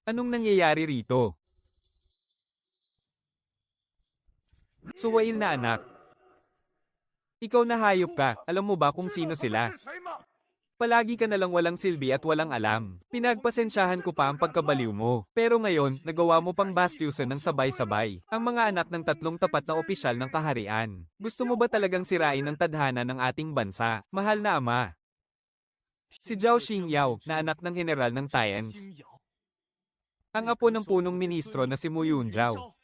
Anong nangyayari rito? Suwail na anak. Ikaw na hayop ka, alam mo ba kung sino sila? Palagi ka nalang walang silbi at walang alam. Pinagpasensyahan ko pa ang pagkabaliw mo. Pero ngayon, nagawa mo pang bastyusan ng sabay-sabay. Ang mga anak ng tatlong tapat na opisyal ng kaharian. Gusto mo ba talagang sirain ang tadhana ng ating bansa? Mahal na ama. Si Zhao Xingyao, na anak ng general ng Tians. Ang apo ng punong ministro na si Mu Yunzhao.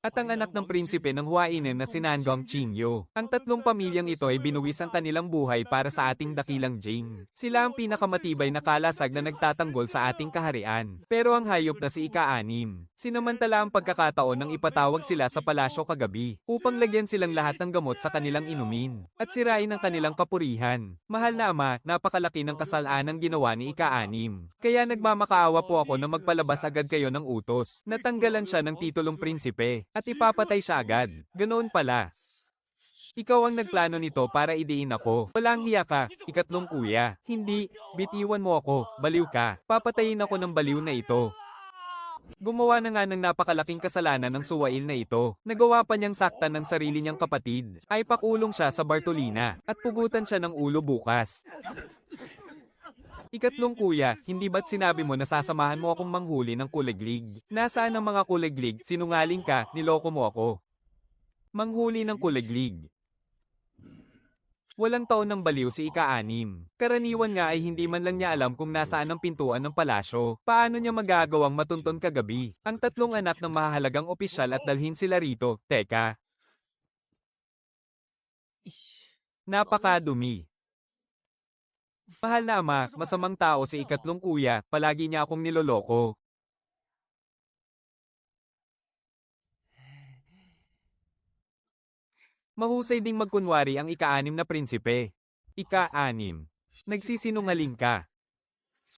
At ang anak ng prinsipe ng Huainan na si Nangong Qingyo. Ang tatlong pamilyang ito ay binuwis ang kanilang buhay para sa ating dakilang Jing. Sila ang pinakamatibay na kalasag na nagtatanggol sa ating kaharian. Pero ang hayop na si Ika-6, sinamantala ang pagkakataon ng ipatawag sila sa palasyo kagabi upang lagyan silang lahat ng gamot sa kanilang inumin at sirain ang kanilang kapurihan. Mahal na ama, napakalaki ng kasalanang ginawa ni Ika-6. Kaya nagmamakaawa po ako na magpalabas agad kayo ng utos. Natanggalan siya ng titulong prinsipe. At ipapatay siya agad. Ganoon pala. Ikaw ang nagplano nito para idiin ako. Walang hiya ka, ikatlong kuya. Hindi, bitiwan mo ako, baliw ka. Papatayin ako ng baliw na ito. Gumawa na nga ng napakalaking kasalanan ng suwail na ito. Nagawa pa niyang saktan ng sarili niyang kapatid. Ay pakulong siya sa Bartolina at pugutan siya ng ulo bukas. Ikatlong kuya, hindi ba't sinabi mo na sasamahan mo akong manghuli ng kuliglig? Nasaan ang mga kuliglig? Sinungaling ka, niloko mo ako. Manghuli ng kuliglig. Walang taon ng baliw si Ika-6. Karaniwan nga ay hindi man lang niya alam kung nasaan ang pintuan ng palasyo. Paano niya magagawang matunton kagabi? Ang tatlong anak ng mahahalagang opisyal at dalhin sila rito. Teka. Napakadumi. Mahal na ama, masamang tao si ikatlong kuya, palagi niya akong niloloko. Mahusay ding magkunwari ang ika-6 na prinsipe. Ika-6. Nagsisinungaling ka.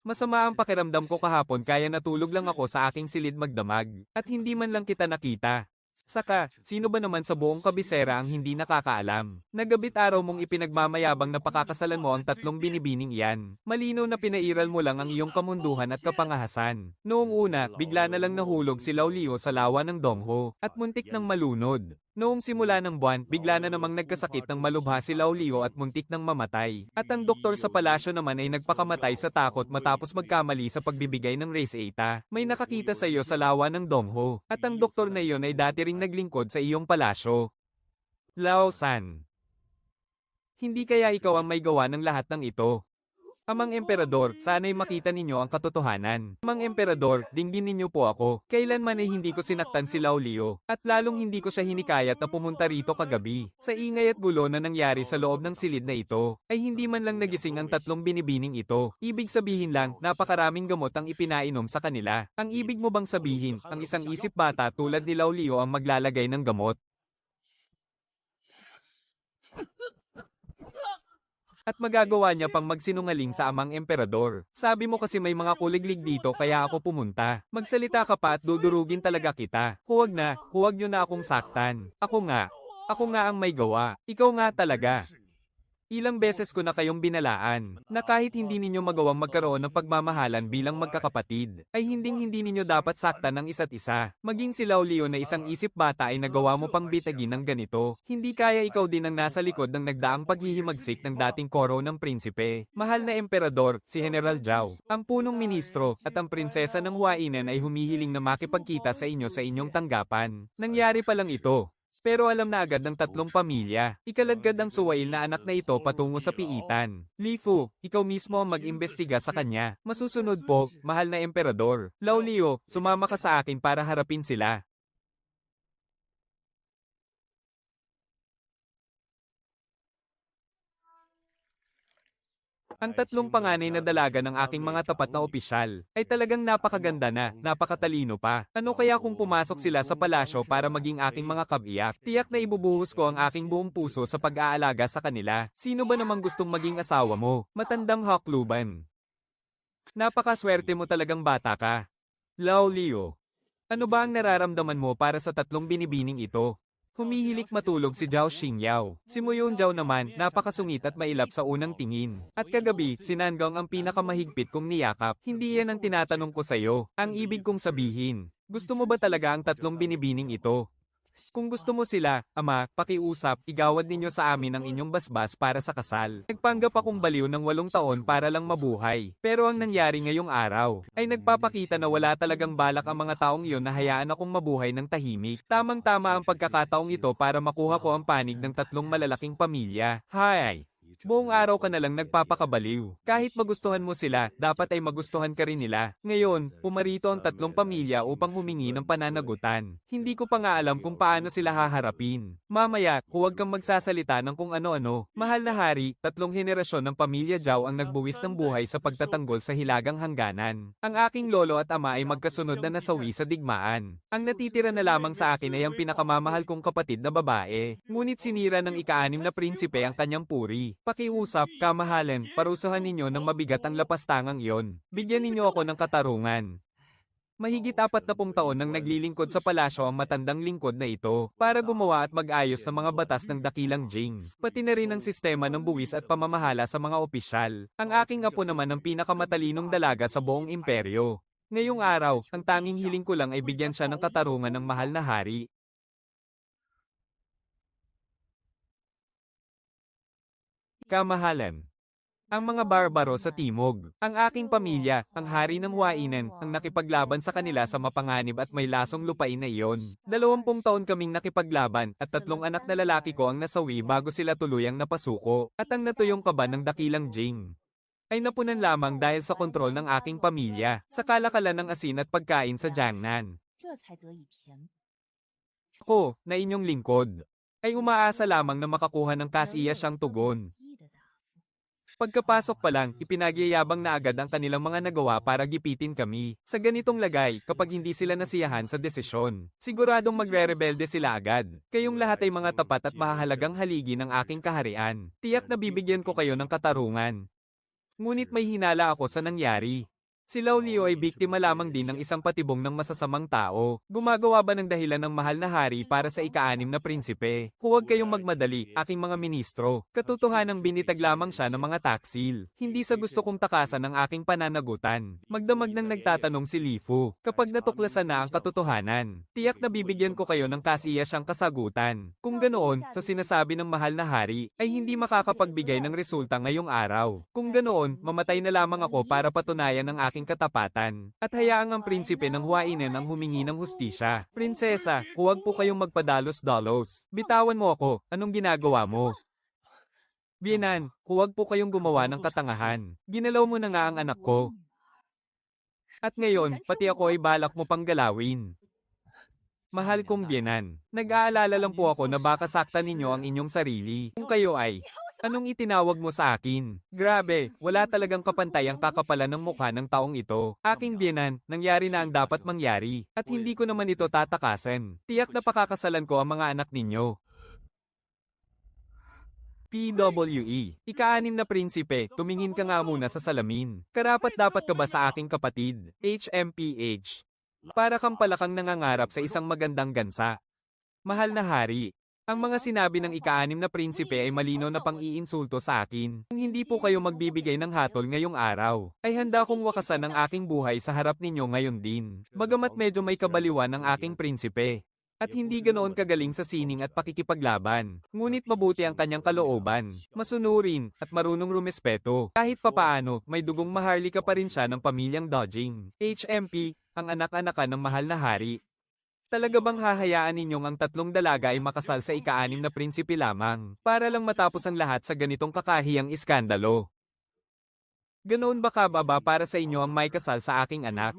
Masama ang pakiramdam ko kahapon kaya natulog lang ako sa aking silid magdamag, at hindi man lang kita nakita. Saka, sino ba naman sa buong kabisera ang hindi nakakaalam? Nagabit araw mong ipinagmamayabang na pakakasalan mo ang tatlong binibining iyan. Malino na pinairal mo lang ang iyong kamunduhan at kapangahasan. Noong una, bigla na lang nahulog si Lao Liu sa lawa ng Dongho, at muntik ng malunod. Noong simula ng buwan, bigla na namang nagkasakit ng malubha si Lao Liu at muntik ng mamatay. At ang doktor sa palasyo naman ay nagpakamatay sa takot matapos magkamali sa pagbibigay ng race eta. May nakakita sa iyo sa lawa ng Dongho. At ang doktor na iyon ay dati ring naglingkod sa iyong palasyo. Lao San. Hindi kaya ikaw ang may gawa ng lahat ng ito? Amang Emperador, sana'y makita ninyo ang katotohanan. Amang Emperador, dinggin ninyo po ako. Kailanman ay hindi ko sinaktan si Lao Liu, at lalong hindi ko siya hinikayat na pumunta rito kagabi. Sa ingay at gulo na nangyari sa loob ng silid na ito, ay hindi man lang nagising ang tatlong binibining ito. Ibig sabihin lang, napakaraming gamot ang ipinainom sa kanila. Ang ibig mo bang sabihin, ang isang isip bata tulad ni Lao Liu ang maglalagay ng gamot? At magagawa niya pang magsinungaling sa amang emperador. Sabi mo kasi may mga kuliglig dito kaya ako pumunta. Magsalita ka pa at dudurugin talaga kita. Huwag niyo na akong saktan. Ako nga ang may gawa. Ikaw nga talaga. Ilang beses ko na kayong binalaan, na kahit hindi ninyo magawang magkaroon ng pagmamahalan bilang magkakapatid, ay hinding-hindi ninyo dapat saktan ng isa't isa. Maging si Lao Liu na isang isip bata ay nagawa mo pang bitagin ng ganito. Hindi kaya ikaw din ang nasa likod ng nagdaang paghihimagsik ng dating koro ng prinsipe. Mahal na emperador, si General Zhao, ang punong ministro, at ang prinsesa ng Huainan ay humihiling na makipagkita sa inyo sa inyong tanggapan. Nangyari pa lang ito. Pero alam na agad ng tatlong pamilya. Ikaladkad ang suwail na anak na ito patungo sa piitan. Li Fu, ikaw mismo ang mag-imbestiga sa kanya. Masusunod po, mahal na emperador. Lao Liu, sumama ka sa akin para harapin sila. Ang tatlong panganay na dalaga ng aking mga tapat na opisyal ay talagang napakaganda na, napakatalino pa. Ano kaya kung pumasok sila sa palasyo para maging aking mga kabiyak? Tiyak na ibubuhos ko ang aking buong puso sa pag-aalaga sa kanila. Sino ba namang gustong maging asawa mo? Matandang hakluban. Napakaswerte mo talagang bata ka. Lao Liu. Ano ba ang nararamdaman mo para sa tatlong binibining ito? Humihilik matulog si Zhao Xingyao. Si Mu Yunjiao naman, napakasungit at mailap sa unang tingin. At kagabi, si Nangong ang pinakamahigpit kong niyakap. Hindi yan ang tinatanong ko sa'yo. Ang ibig kong sabihin, gusto mo ba talaga ang tatlong binibining ito? Kung gusto mo sila, ama, pakiusap, igawad ninyo sa amin ang inyong basbas para sa kasal. Nagpanggap akong baliw ng 8 taon para lang mabuhay. Pero ang nangyari ngayong araw, ay nagpapakita na wala talagang balak ang mga taong iyon na hayaan akong mabuhay ng tahimik. Tamang-tama ang pagkakataong ito para makuha ko ang panig ng tatlong malalaking pamilya. Hay! Buong araw ka na lang nagpapakabaliw. Kahit magustuhan mo sila, dapat ay magustuhan ka rin nila. Ngayon, pumarito ang tatlong pamilya upang humingi ng pananagutan. Hindi ko pa nga alam kung paano sila haharapin. Mamaya, huwag kang magsasalita ng kung ano-ano. Mahal na hari, tatlong henerasyon ng pamilya Zhao ang nagbuwis ng buhay sa pagtatanggol sa hilagang hangganan. Ang aking lolo at ama ay magkasunod na nasawi sa digmaan. Ang natitira na lamang sa akin ay ang pinakamamahal kong kapatid na babae. Ngunit sinira ng ika-6 na prinsipe ang kanyang puri. Pakiusap, kamahalan, parusahan ninyo ng mabigat ang lapastangang iyon. Bigyan ninyo ako ng katarungan. Mahigit 40 taon nang naglilingkod sa palasyo ang matandang lingkod na ito para gumawa at mag-ayos ng mga batas ng dakilang Jing. Pati na rin ang sistema ng buwis at pamamahala sa mga opisyal. Ang aking apo naman ang pinakamatalinong dalaga sa buong imperyo. Ngayong araw, ang tanging hiling ko lang ay bigyan siya ng katarungan ng mahal na hari. Kamahalan. Ang mga barbaro sa timog. Ang aking pamilya, ang hari ng Huainan, ang nakipaglaban sa kanila sa mapanganib at may lasong lupain na iyon. 20 taon kaming nakipaglaban at 3 anak na lalaki ko ang nasawi bago sila tuluyang napasuko. At ang natuyong kaban ng dakilang Jing ay napunan lamang dahil sa kontrol ng aking pamilya sa kalakalan ng asin at pagkain sa Jiangnan. Ako, na inyong lingkod, ay umaasa lamang na makakuha ng kasiyasang tugon. Pagkapasok pa lang, ipinagyayabang na agad ang kanilang mga nagawa para gipitin kami. Sa ganitong lagay, kapag hindi sila nasiyahan sa desisyon, siguradong magre-rebelde sila agad. Kayong lahat ay mga tapat at mahahalagang haligi ng aking kaharian. Tiyak na bibigyan ko kayo ng katarungan. Ngunit may hinala ako sa nangyari. Si Lao Liu ay biktima lamang din ng isang patibong ng masasamang tao. Gumagawa ba ng dahilan ng mahal na hari para sa ika-6 na prinsipe? Huwag kayong magmadali, aking mga ministro. Katotohanang binitag lamang siya ng mga taksil. Hindi sa gusto kong takasan ng aking pananagutan. Magdamag nang nagtatanong si Li Fu. Kapag natuklasan na ang katotohanan, tiyak na bibigyan ko kayo ng kasiyasang kasagutan. Kung ganoon, sa sinasabi ng mahal na hari, ay hindi makakapagbigay ng resulta ngayong araw. Kung ganoon, mamatay na lamang ako para patunayan ang aking katapatan, at hayaang ang prinsipe ng Huainan ang humingi ng hustisya. Prinsesa, huwag po kayong magpadalos-dalos. Bitawan mo ako, anong ginagawa mo? Biyenan, huwag po kayong gumawa ng katangahan. Ginalaw mo na nga ang anak ko. At ngayon, pati ako ay balak mo pang galawin. Mahal kong biyenan, nag-aalala lang po ako na baka saktan ninyo ang inyong sarili. Kung kayo ay, anong itinawag mo sa akin? Grabe, wala talagang kapantay ang kakapalan ng mukha ng taong ito. Aking biyenan, nangyari na ang dapat mangyari, at hindi ko naman ito tatakasan. Tiyak na pakakasalan ko ang mga anak ninyo. PWE. Ika-6 na prinsipe, tumingin ka nga muna sa salamin. Karapat-dapat ka ba sa aking kapatid? HMPH. Para kang palakang nangangarap sa isang magandang gansa. Mahal na hari, ang mga sinabi ng ika-6 na prinsipe ay malinaw na pang-iinsulto sa akin. Kung hindi po kayo magbibigay ng hatol ngayong araw, ay handa kong wakasan ang aking buhay sa harap ninyo ngayon din. Bagamat medyo may kabaliwan ang aking prinsipe, at hindi ganoon kagaling sa sining at pakikipaglaban. Ngunit mabuti ang kanyang kalooban, masunurin, at marunong rumespeto. Kahit papaano, may dugong maharlika pa rin siya ng pamilyang Dojing. HMP, ang anak-anakan ng mahal na hari. Talaga bang hahayaan ninyong ang tatlong dalaga ay makasal sa ika-6 na prinsipe lamang, para lang matapos ang lahat sa ganitong kakahiyang iskandalo? Ganoon ba kababa para sa inyo ang may kasal sa aking anak?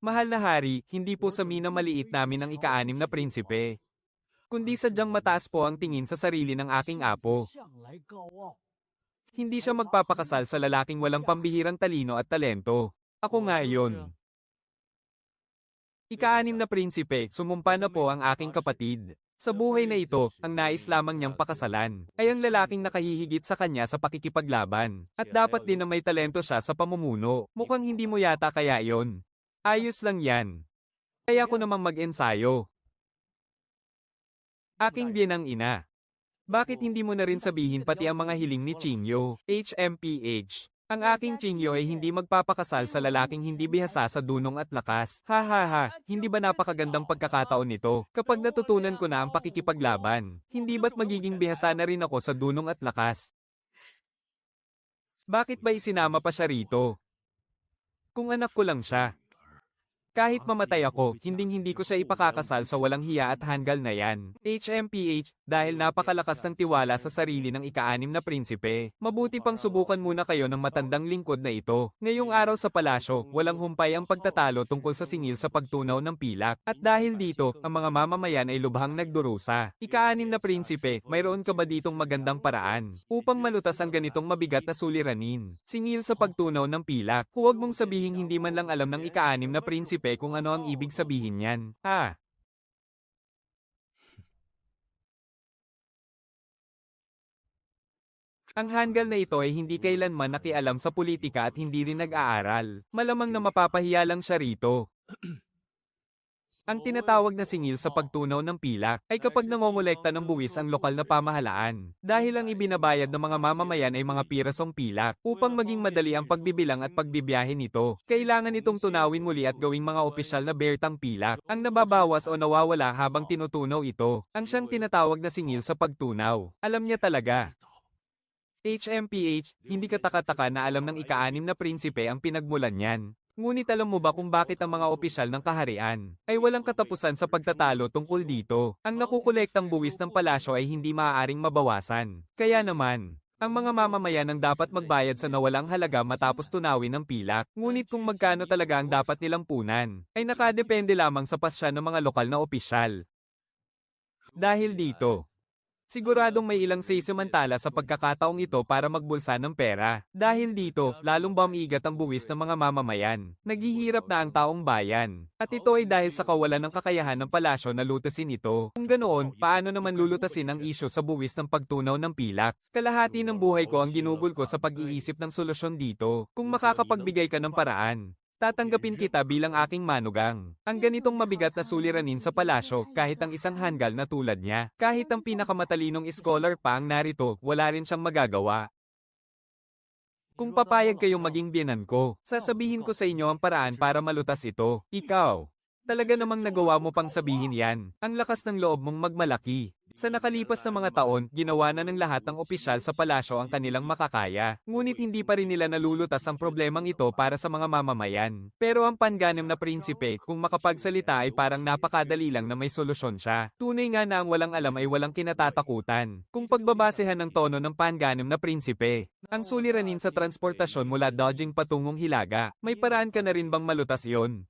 Mahal na hari, hindi po sa minamaliit namin ang ika-6 na prinsipe, kundi sadyang mataas po ang tingin sa sarili ng aking apo. Hindi siya magpapakasal sa lalaking walang pambihirang talino at talento. Ako nga iyon. Ika-6 na prinsipe, sumumpa na po ang aking kapatid. Sa buhay na ito, ang nais lamang niyang pakasalan ay ang lalaking nakahihigit sa kanya sa pakikipaglaban. At dapat din na may talento siya sa pamumuno. Mukhang hindi mo yata kaya iyon. Ayos lang yan. Kaya ko namang mag-ensayo. Aking biyenang ina. Bakit hindi mo na rin sabihin pati ang mga hiling ni Qingyo? HMPH. Ang aking Qingyo ay hindi magpapakasal sa lalaking hindi bihasa sa dunong at lakas. Ha ha ha, hindi ba napakagandang pagkakataon nito? Kapag natutunan ko na ang pakikipaglaban, hindi ba't magiging bihasa na rin ako sa dunong at lakas? Bakit ba isinama pa siya rito? Kung anak ko lang siya. Kahit mamatay ako, hinding-hindi ko siya ipakakasal sa walang hiya at hanggal na yan. HMPH, dahil napakalakas ng tiwala sa sarili ng ika-6 na prinsipe, mabuti pang subukan muna kayo ng matandang lingkod na ito. Ngayong araw sa palasyo, walang humpay ang pagtatalo tungkol sa singil sa pagtunaw ng pilak. At dahil dito, ang mga mamamayan ay lubhang nagdurusa. Ika-6 na prinsipe, mayroon ka ba ditong magandang paraan upang malutas ang ganitong mabigat na suliranin? Singil sa pagtunaw ng pilak. Huwag mong sabihing hindi man lang alam ng ika-6 na prinsipe kung ano ang ibig sabihin niyan. Ha? Ang hanggal na ito ay hindi kailanman nakialam sa politika at hindi rin nag-aaral. Malamang na mapapahiya lang siya rito. Ang tinatawag na singil sa pagtunaw ng pilak ay kapag nangongolekta ng buwis ang lokal na pamahalaan. Dahil ang ibinabayad ng mga mamamayan ay mga pirasong pilak upang maging madali ang pagbibilang at pagbibiyahe nito. Kailangan itong tunawin muli at gawing mga opisyal na bertang pilak ang nababawas o nawawala habang tinutunaw ito. Ang siyang tinatawag na singil sa pagtunaw. Alam niya talaga. HMPH, hindi ka taka-taka na alam ng ika-6 na prinsipe ang pinagmulan niyan. Ngunit alam mo ba kung bakit ang mga opisyal ng kaharian ay walang katapusan sa pagtatalo tungkol dito? Ang nakukolektang buwis ng palasyo ay hindi maaaring mabawasan. Kaya naman, ang mga mamamayan ang dapat magbayad sa nawalang halaga matapos tunawin ang pilak. Ngunit kung magkano talaga ang dapat nilang punan, ay nakadepende lamang sa pasya ng mga lokal na opisyal. Dahil dito, siguradong may ilang samantala sa pagkakataong ito para magbulsa ng pera. Dahil dito, lalong bumigat ang buwis ng mga mamamayan. Naghihirap na ang taong bayan. At ito ay dahil sa kawalan ng kakayahan ng palasyo na lutasin ito. Kung ganoon, paano naman lulutasin ang isyu sa buwis ng pagtunaw ng pilak? Kalahati ng buhay ko ang ginugol ko sa pag-iisip ng solusyon dito. Kung makakapagbigay ka ng paraan, tatanggapin kita bilang aking manugang. Ang ganitong mabigat na suliranin sa palasyo, kahit ang isang hanggal na tulad niya, kahit ang pinakamatalinong scholar pa ang narito, wala rin siyang magagawa. Kung papayag kayong maging biyenan ko, sasabihin ko sa inyo ang paraan para malutas ito. Ikaw, talaga namang nagawa mo pang sabihin yan. Ang lakas ng loob mong magmalaki. Sa nakalipas na mga taon, ginawa na ng lahat ng opisyal sa palasyo ang kanilang makakaya. Ngunit hindi pa rin nila nalulutas ang problemang ito para sa mga mamamayan. Pero ang panganib na prinsipe, kung makapagsalita ay parang napakadali lang na may solusyon siya. Tunay nga na ang walang alam ay walang kinatatakutan. Kung pagbabasehan ng tono ng panganib na prinsipe, ang suliranin sa transportasyon mula dodging patungong Hilaga, may paraan ka na rin bang malutas yon?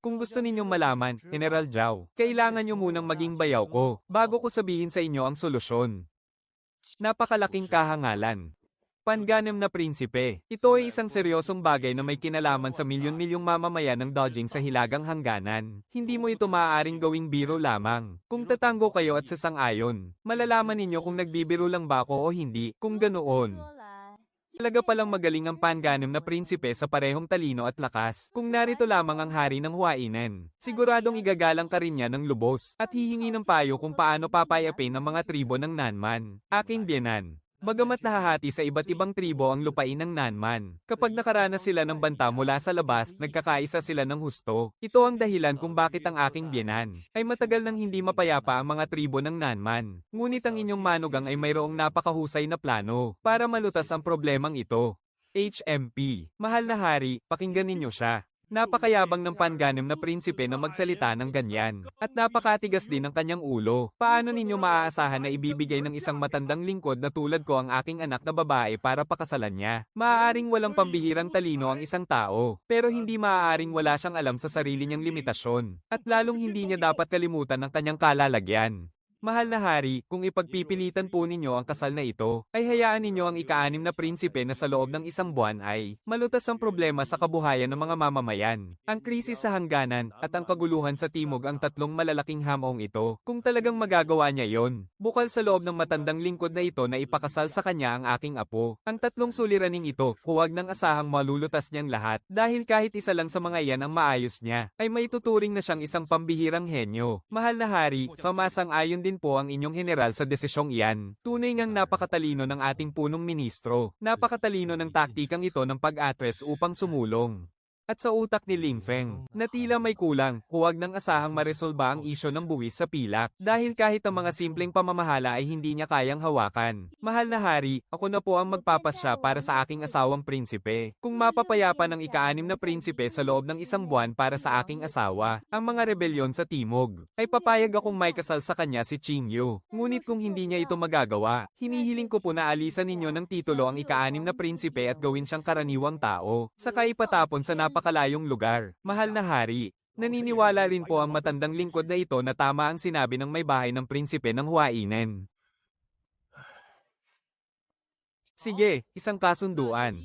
Kung gusto ninyong malaman, General Zhao, kailangan nyo munang maging bayaw ko, bago ko sabihin sa inyo ang solusyon. Napakalaking kahangalan. Panganib na prinsipe. Ito ay isang seryosong bagay na may kinalaman sa milyon-milyong mamamayan ng dodging sa hilagang hangganan. Hindi mo ito maaaring gawing biro lamang. Kung tatango kayo at sasang-ayon, malalaman ninyo kung nagbibiro lang ba ako o hindi. Kung ganoon, talaga palang magaling ang panganib na prinsipe sa parehong talino at lakas. Kung narito lamang ang hari ng Huainan, siguradong igagalang ka rin niya ng lubos at hihingi ng payo kung paano papayapin ang mga tribo ng Nanman. Aking biyenan. Bagamat nahahati sa iba't ibang tribo ang lupain ng Nanman, kapag nakaranas sila ng banta mula sa labas, nagkakaisa sila ng husto. Ito ang dahilan kung bakit ang aking biyenan ay matagal nang hindi mapayapa ang mga tribo ng Nanman. Ngunit ang inyong manugang ay mayroong napakahusay na plano para malutas ang problemang ito. HMP. Mahal na hari, pakinggan ninyo siya. Napakayabang ng panganib na prinsipe na magsalita ng ganyan. At napakatigas din ng kanyang ulo. Paano ninyo maaasahan na ibibigay ng isang matandang lingkod na tulad ko ang aking anak na babae para pakasalan niya? Maaaring walang pambihirang talino ang isang tao, pero hindi maaaring wala siyang alam sa sarili niyang limitasyon. At lalong hindi niya dapat kalimutan ang kanyang kalalagyan. Mahal na hari, kung ipagpipilitan po ninyo ang kasal na ito, ay hayaan ninyo ang ika-6 na prinsipe na sa loob ng isang buwan ay malutas ang problema sa kabuhayan ng mga mamamayan. Ang krisis sa hangganan at ang kaguluhan sa timog ang tatlong malalaking hamong ito. Kung talagang magagawa niya yon, bukal sa loob ng matandang lingkod na ito na ipakasal sa kanya ang aking apo. Ang tatlong suliraning ito, huwag nang asahang malulutas niyang lahat dahil kahit isa lang sa mga yan ang maayos niya, ay maituturing na siyang isang pambihirang henyo. Mahal na hari, sumasang-ayon din rin po ang inyong general sa desisyong iyan. Tunay ngang napakatalino ng ating punong ministro. Napakatalino ng taktikang ito ng pag-atres upang sumulong. At sa utak ni Ling Feng, na tila may kulang, huwag nang asahang maresolba ang isyo ng buwis sa pilak. Dahil kahit ang mga simpleng pamamahala ay hindi niya kayang hawakan. Mahal na hari, ako na po ang magpapasya para sa aking asawang prinsipe. Kung mapapayapa ng ika-6 na prinsipe sa loob ng 1 buwan para sa aking asawa, ang mga rebelyon sa timog, ay papayag akong may kasal sa kanya si Qing Yu. Ngunit kung hindi niya ito magagawa, hinihiling ko po na alisan ninyo ng titulo ang ika-6 na prinsipe at gawin siyang karaniwang tao. Saka ipatapon sa napakalayong lugar. Mahal na hari, naniniwala rin po ang matandang lingkod na ito na tama ang sinabi ng may bahay ng prinsipe ng Huainen. Sige, isang kasunduan.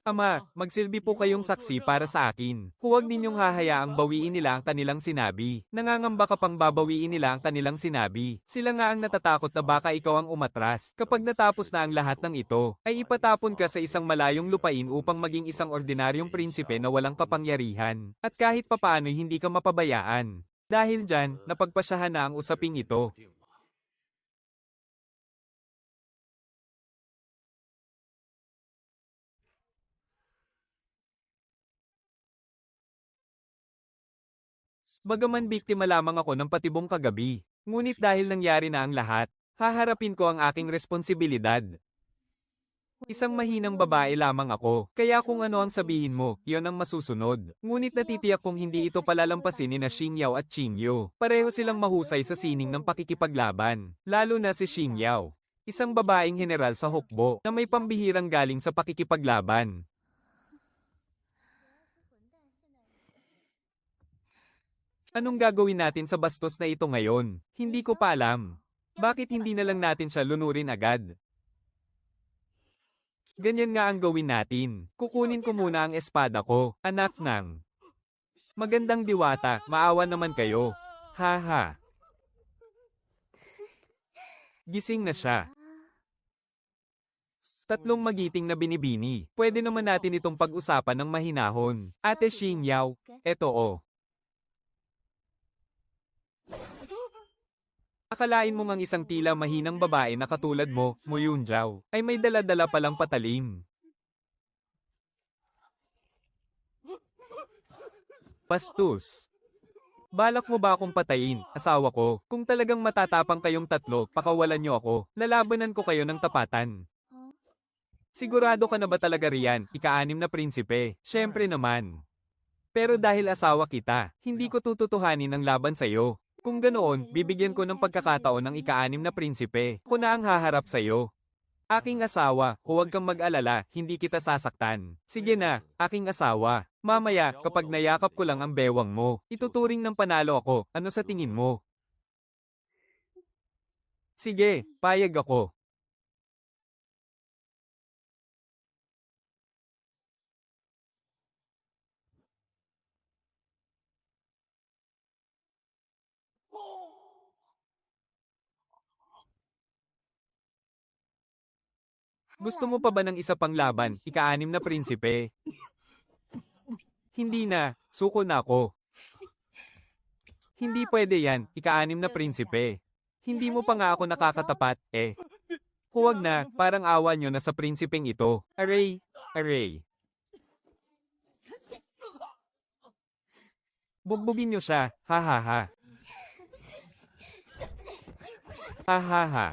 Ama, magsilbi po kayong saksi para sa akin. Huwag ninyong hahayaang bawiin nila ang kanilang sinabi. Nangangamba ka pang babawiin nila ang kanilang sinabi. Sila nga ang natatakot na baka ikaw ang umatras. Kapag natapos na ang lahat ng ito, ay ipatapon ka sa isang malayong lupain upang maging isang ordinaryong prinsipe na walang kapangyarihan. At kahit papaano'y hindi ka mapabayaan. Dahil dyan, napagpasyahan na ang usaping ito. Bagaman biktima lamang ako ng patibong kagabi, ngunit dahil nangyari na ang lahat, haharapin ko ang aking responsibilidad. Isang mahinang babae lamang ako, kaya kung ano ang sabihin mo, iyon ang masusunod. Ngunit natitiyak kong hindi ito palalampasin ni na Xingyao at Qingyu. Pareho silang mahusay sa sining ng pakikipaglaban, lalo na si Xingyao. Isang babaeng general sa hukbo, na may pambihirang galing sa pakikipaglaban. Anong gagawin natin sa bastos na ito ngayon? Hindi ko pa alam. Bakit hindi na lang natin siya lunurin agad? Ganyan nga ang gawin natin. Kukunin ko muna ang espada ko, anak ng. Magandang diwata, maawa naman kayo. Haha. Gising na siya. Tatlong magiting na binibini. Pwede naman natin itong pag-usapan ng mahinahon. Ate Xingyao, eto o. Akalain mo ngang isang tila mahinang babae na katulad mo, Muyunjao, ay may dala-dala palang patalim. Bastos. Balak mo ba akong patayin, asawa ko? Kung talagang matatapang kayong tatlo, pakawalan niyo ako. Lalabanan ko kayo ng tapatan. Sigurado ka na ba talaga riyan, ika-6 na prinsipe? Syempre naman. Pero dahil asawa kita, hindi ko tututuhanin ang laban sa'yo. Kung ganoon, bibigyan ko ng pagkakataon ng ika-6 na prinsipe. Ako na ang haharap sa'yo. Aking asawa, huwag kang mag-alala, hindi kita sasaktan. Sige na, aking asawa. Mamaya, kapag nayakap ko lang ang bewang mo, ituturing ng panalo ako, ano sa tingin mo? Sige, payag ako. Gusto mo pa ba ng isa pang laban, ika-6 na prinsipe? Hindi na, suko na ako. Hindi pwede yan, ika-6 na prinsipe. Hindi mo pa nga ako nakakatapat, eh. Huwag na, parang awa nyo na sa prinsipeng ito. Aray, aray. Bugbugin nyo siya, ha ha ha. Ha ha ha.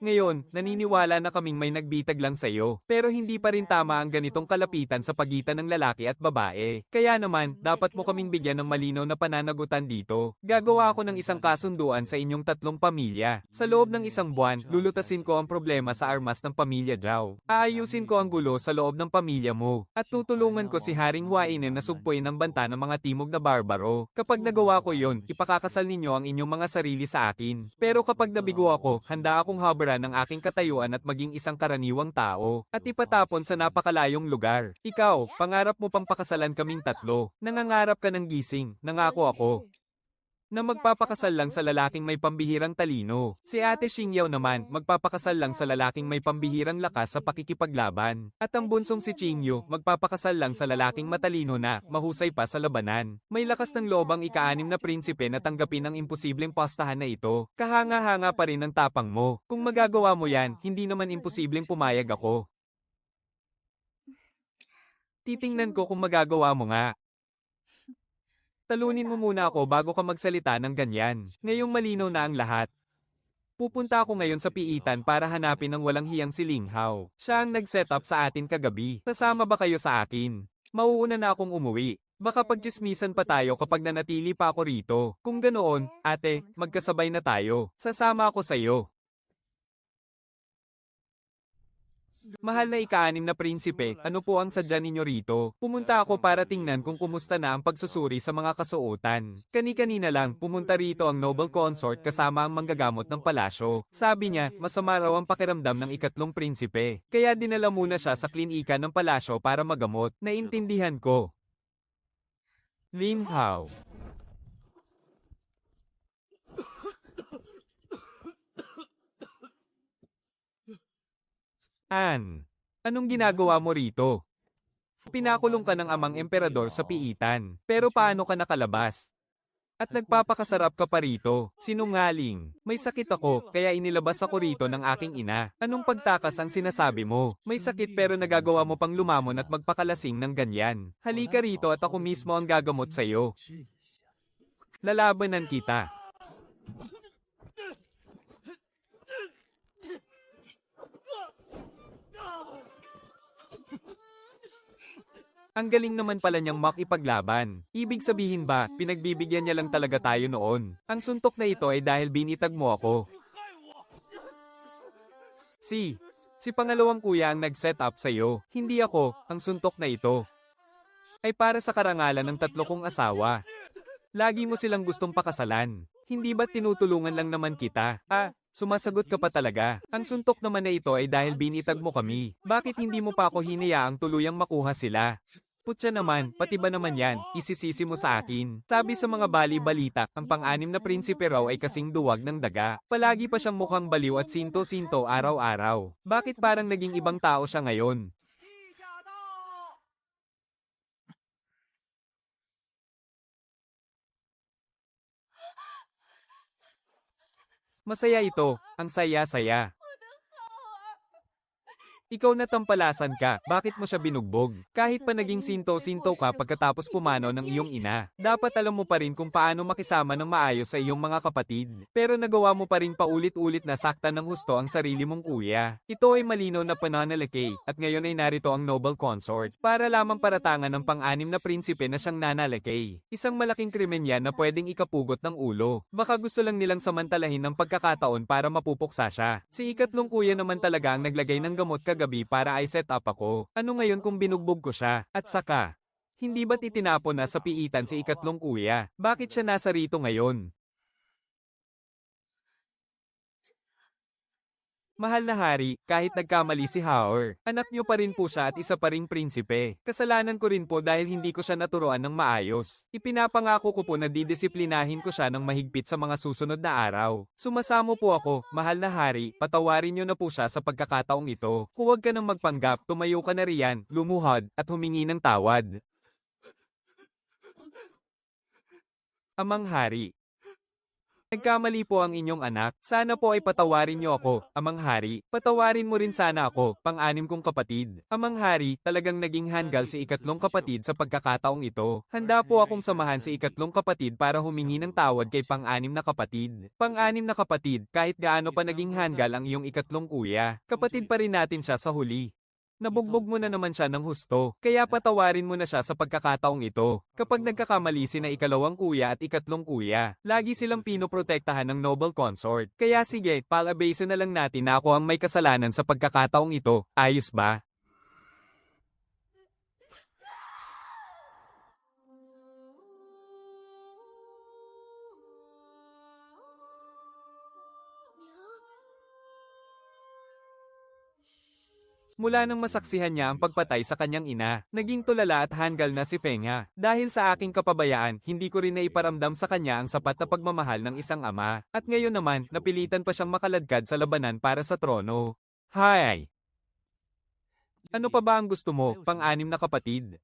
Ngayon, naniniwala na kaming may nagbitag lang sa iyo. Pero hindi pa rin tama ang ganitong kalapitan sa pagitan ng lalaki at babae. Kaya naman, dapat mo kaming bigyan ng malinaw na pananagutan dito. Gagawa ako ng isang kasunduan sa inyong tatlong pamilya. Sa loob ng 1 buwan, lulutasin ko ang problema sa armas ng pamilya Zhao. Aayusin ko ang gulo sa loob ng pamilya mo. At tutulungan ko si Haring Huainen na sugpuin ng banta ng mga timog na barbaro. Kapag nagawa ko yon, ipakakasal ninyo ang inyong mga sarili sa akin. Pero kapag nabigo ako, handa akong ng aking katayuan at maging isang karaniwang tao, at ipatapon sa napakalayong lugar. Ikaw, pangarap mo pang pakasalan kaming tatlo. Nangangarap ka ng gising, nangako ako. na magpapakasal lang sa lalaking may pambihirang talino. Si Ate Xingyaw naman, magpapakasal lang sa lalaking may pambihirang lakas sa pakikipaglaban. At ang bunsong si Qingyu, magpapakasal lang sa lalaking matalino na, mahusay pa sa labanan. May lakas ng loob ang ika-6 na prinsipe na tanggapin ang imposibleng pastahan na ito. Kahanga-hanga pa rin ang tapang mo. Kung magagawa mo yan, hindi naman imposibleng pumayag ako. Titingnan ko kung magagawa mo nga. Talunin mo muna ako bago ka magsalita ng ganyan. Ngayong malinaw na ang lahat. Pupunta ako ngayon sa piitan para hanapin ang walang hiyang si Ling Hao. Siya ang nag-set up sa atin kagabi. Sasama ba kayo sa akin? Mauuna na akong umuwi. Baka pagchismisan pa tayo kapag nanatili pa ako rito. Kung ganoon, ate, magkasabay na tayo. Sasama ako sa iyo. Mahal na ika-6 na prinsipe, ano po ang sadya ninyo rito? Pumunta ako para tingnan kung kumusta na ang pagsusuri sa mga kasuotan. Kani-kanina lang, pumunta rito ang noble consort kasama ang manggagamot ng palasyo. Sabi niya, masama raw ang pakiramdam ng ika-3 prinsipe. Kaya dinala muna siya sa klinika ng palasyo para magamot. Naintindihan ko. Ling Hao. Anong ginagawa mo rito? Pinakulong ka ng amang emperador sa piitan. Pero paano ka nakalabas? At nagpapakasarap ka pa rito. Sinungaling. May sakit ako, kaya inilabas ako rito ng aking ina. Anong pagtakas ang sinasabi mo? May sakit pero nagagawa mo pang lumamon at magpakalasing ng ganyan. Halika rito at ako mismo ang gagamot sa'yo. Lalabanan kita. Ang galing naman pala niyang makipaglaban. Ibig sabihin ba, pinagbibigyan niya lang talaga tayo noon. Ang suntok na ito ay dahil binitag mo ako. Si pangalawang kuya ang nag-set up sa'yo. Hindi ako, ang suntok na ito. Ay para sa karangalan ng 3 kong asawa. Lagi mo silang gustong pakasalan. Hindi ba tinutulungan lang naman kita? Sumasagot ka pa talaga. Ang suntok naman na ito ay dahil binitag mo kami. Bakit hindi mo pa ako hinayaang tuluyang makuha sila? Putya naman, pati ba naman yan, isisisi mo sa akin. Sabi sa mga bali-balita, ang pang-6 na prinsipe raw ay kasing duwag ng daga. Palagi pa siyang mukhang baliw at sinto-sinto araw-araw. Bakit parang naging ibang tao siya ngayon? Masaya ito, ang saya-saya. Ikaw na tampalasan ka, bakit mo siya binugbog? Kahit pa naging sinto-sinto ka pagkatapos pumanaw ng iyong ina, dapat alam mo pa rin kung paano makisama ng maayos sa iyong mga kapatid. Pero nagawa mo pa rin paulit-ulit na saktan ng husto ang sarili mong kuya. Ito ay malinaw na pananalaki, at ngayon ay narito ang noble consort, para lamang paratangan ng pang-6 na prinsipe na siyang nanalaki. Isang malaking krimen yan na pwedeng ikapugot ng ulo. Baka gusto lang nilang samantalahin ng pagkakataon para mapupuksa siya. Si ika-3 kuya naman talaga ang naglagay ng gamot kagabi para ay set up ako. Ano ngayon kung binugbog ko siya? At saka, hindi ba't itinapon na sa piitan si ika-3 kuya? Bakit siya nasa rito ngayon? Mahal na hari, kahit nagkamali si Haor, anak niyo pa rin po siya at isa pa ring prinsipe. Kasalanan ko rin po dahil hindi ko siya naturuan ng maayos. Ipinapangako ko po na didisiplinahin ko siya ng mahigpit sa mga susunod na araw. Sumasamo po ako, mahal na hari, patawarin niyo na po siya sa pagkakataong ito. Huwag ka nang magpanggap, tumayo ka na riyan, lumuhod, at humingi ng tawad. Amang hari. Nagkamali po ang inyong anak. Sana po ay patawarin niyo ako, Amang Hari. Patawarin mo rin sana ako, pang-6 kong kapatid. Amang Hari, talagang naging hanggal si ika-3 kapatid sa pagkakataong ito. Handa po akong samahan si ika-3 kapatid para humingi ng tawad kay pang-6 na kapatid. Pang-6 na kapatid, kahit gaano pa naging hanggal ang iyong ika-3 kuya, kapatid pa rin natin siya sa huli. Nabugbog mo na naman siya ng husto, kaya patawarin mo na siya sa pagkakataong ito. Kapag nagkakamali si na ika-2 kuya at ika-3 kuya, lagi silang pinoprotektahan ng noble consort. Kaya sige, palabase na lang natin na ako ang may kasalanan sa pagkakataong ito, ayos ba? Mula nang masaksihan niya ang pagpatay sa kanyang ina, naging tulala at hanggal na si Fengha. Dahil sa aking kapabayaan, hindi ko rin naiparamdam sa kanya ang sapat na pagmamahal ng isang ama. At ngayon naman, napilitan pa siyang makaladkad sa labanan para sa trono. Hay! Ano pa ba ang gusto mo, pang-anim na kapatid?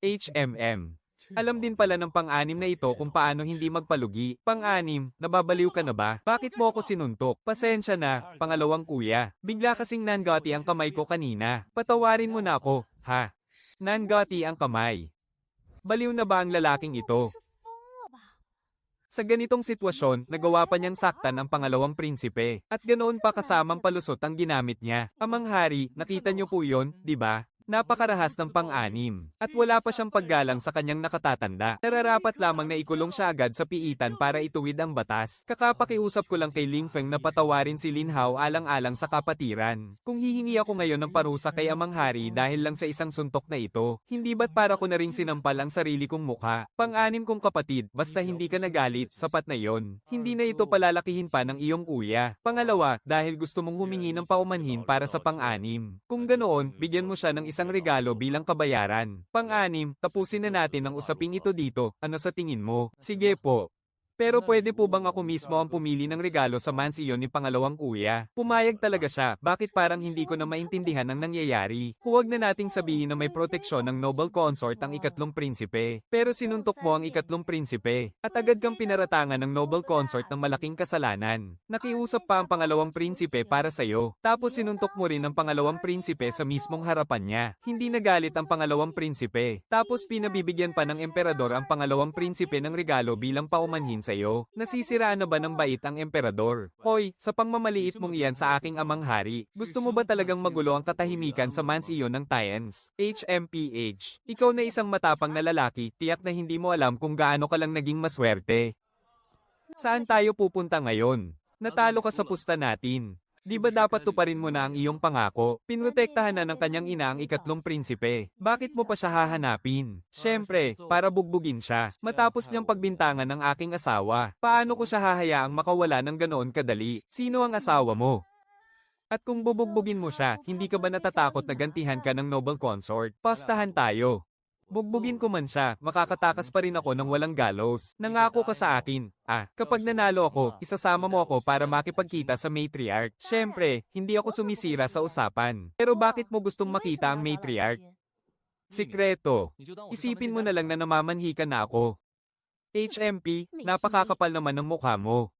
HMM. Alam din pala ng pang-anim na ito kung paano hindi magpalugi. Pang-anim, nababaliw ka na ba? Bakit mo ako sinuntok? Pasensya na, pangalawang kuya. Bigla kasing nangati ang kamay ko kanina. Patawarin mo na ako, ha? Nangati ang kamay. Baliw na ba ang lalaking ito? Sa ganitong sitwasyon, nagawa pa niyang saktan ang pangalawang prinsipe. At ganoon pa kasamang palusot ang ginamit niya. Amang hari, nakita niyo po yon, di ba? Napakarahas ng pang-anim. At wala pa siyang paggalang sa kanyang nakatatanda. Nararapat lamang na ikulong siya agad sa piitan para ituwid ang batas. Kakapakiusap ko lang kay Ling Feng na patawarin si Lin Hao alang-alang sa kapatiran. Kung hihingi ako ngayon ng parusa kay Amang Hari dahil lang sa isang suntok na ito, hindi ba't para ko na ring sinampal ang sarili kong mukha? Pang-anim kong kapatid, basta hindi ka nagalit, sapat na yon. Hindi na ito palalakihin pa ng iyong kuya. Pangalawa, dahil gusto mong humingi ng paumanhin para sa pang-anim. Kung ganoon, bigyan mo siya ng isang regalo bilang kabayaran. Pang-anim, tapusin na natin ang usaping ito dito. Ano sa tingin mo? Sige po. Pero pwede po bang ako mismo ang pumili ng regalo sa mansiyon ni pangalawang kuya? Pumayag talaga siya, bakit parang hindi ko na maintindihan ang nangyayari? Huwag na nating sabihin na may proteksyon ng noble consort ang ikatlong prinsipe. Pero sinuntok mo ang ikatlong prinsipe, at agad kang pinaratangan ng noble consort ng malaking kasalanan. Nakiusap pa ang pangalawang prinsipe para sa'yo, tapos sinuntok mo rin ang pangalawang prinsipe sa mismong harapan niya. Hindi nagalit ang pangalawang prinsipe, tapos pinabibigyan pa ng emperador ang pangalawang prinsipe ng regalo bilang paumanhin sa'yo. Nasisiraan na ba ng bait ang emperador? Hoy, sa pangmamaliit mong iyan sa aking amang hari, gusto mo ba talagang magulo ang katahimikan sa mansiyon ng Tyans? HMPH. Ikaw na isang matapang na lalaki, tiyak na hindi mo alam kung gaano ka lang naging maswerte. Saan tayo pupunta ngayon? Natalo ka sa pusta natin. Di ba dapat tuparin mo na ang iyong pangako? Pinrotektahan na ng kanyang ina ang ikatlong prinsipe. Bakit mo pa siya hahanapin? Siyempre, para bugbugin siya. Matapos niyang pagbintangan ng aking asawa. Paano ko siya hahayaang makawala ng ganoon kadali? Sino ang asawa mo? At kung bubugbugin mo siya, hindi ka ba natatakot na gantihan ka ng noble consort? Pastahan tayo. Bugbugin ko man siya, makakatakas pa rin ako ng walang gallows. Nangako ka sa akin. Kapag nanalo ako, isasama mo ako para makipagkita sa matriarch. Siyempre, hindi ako sumisira sa usapan. Pero bakit mo gustong makita ang matriarch? Sikreto. Isipin mo na lang na namamanhikan na ako. HMP, napakakapal naman ng mukha mo.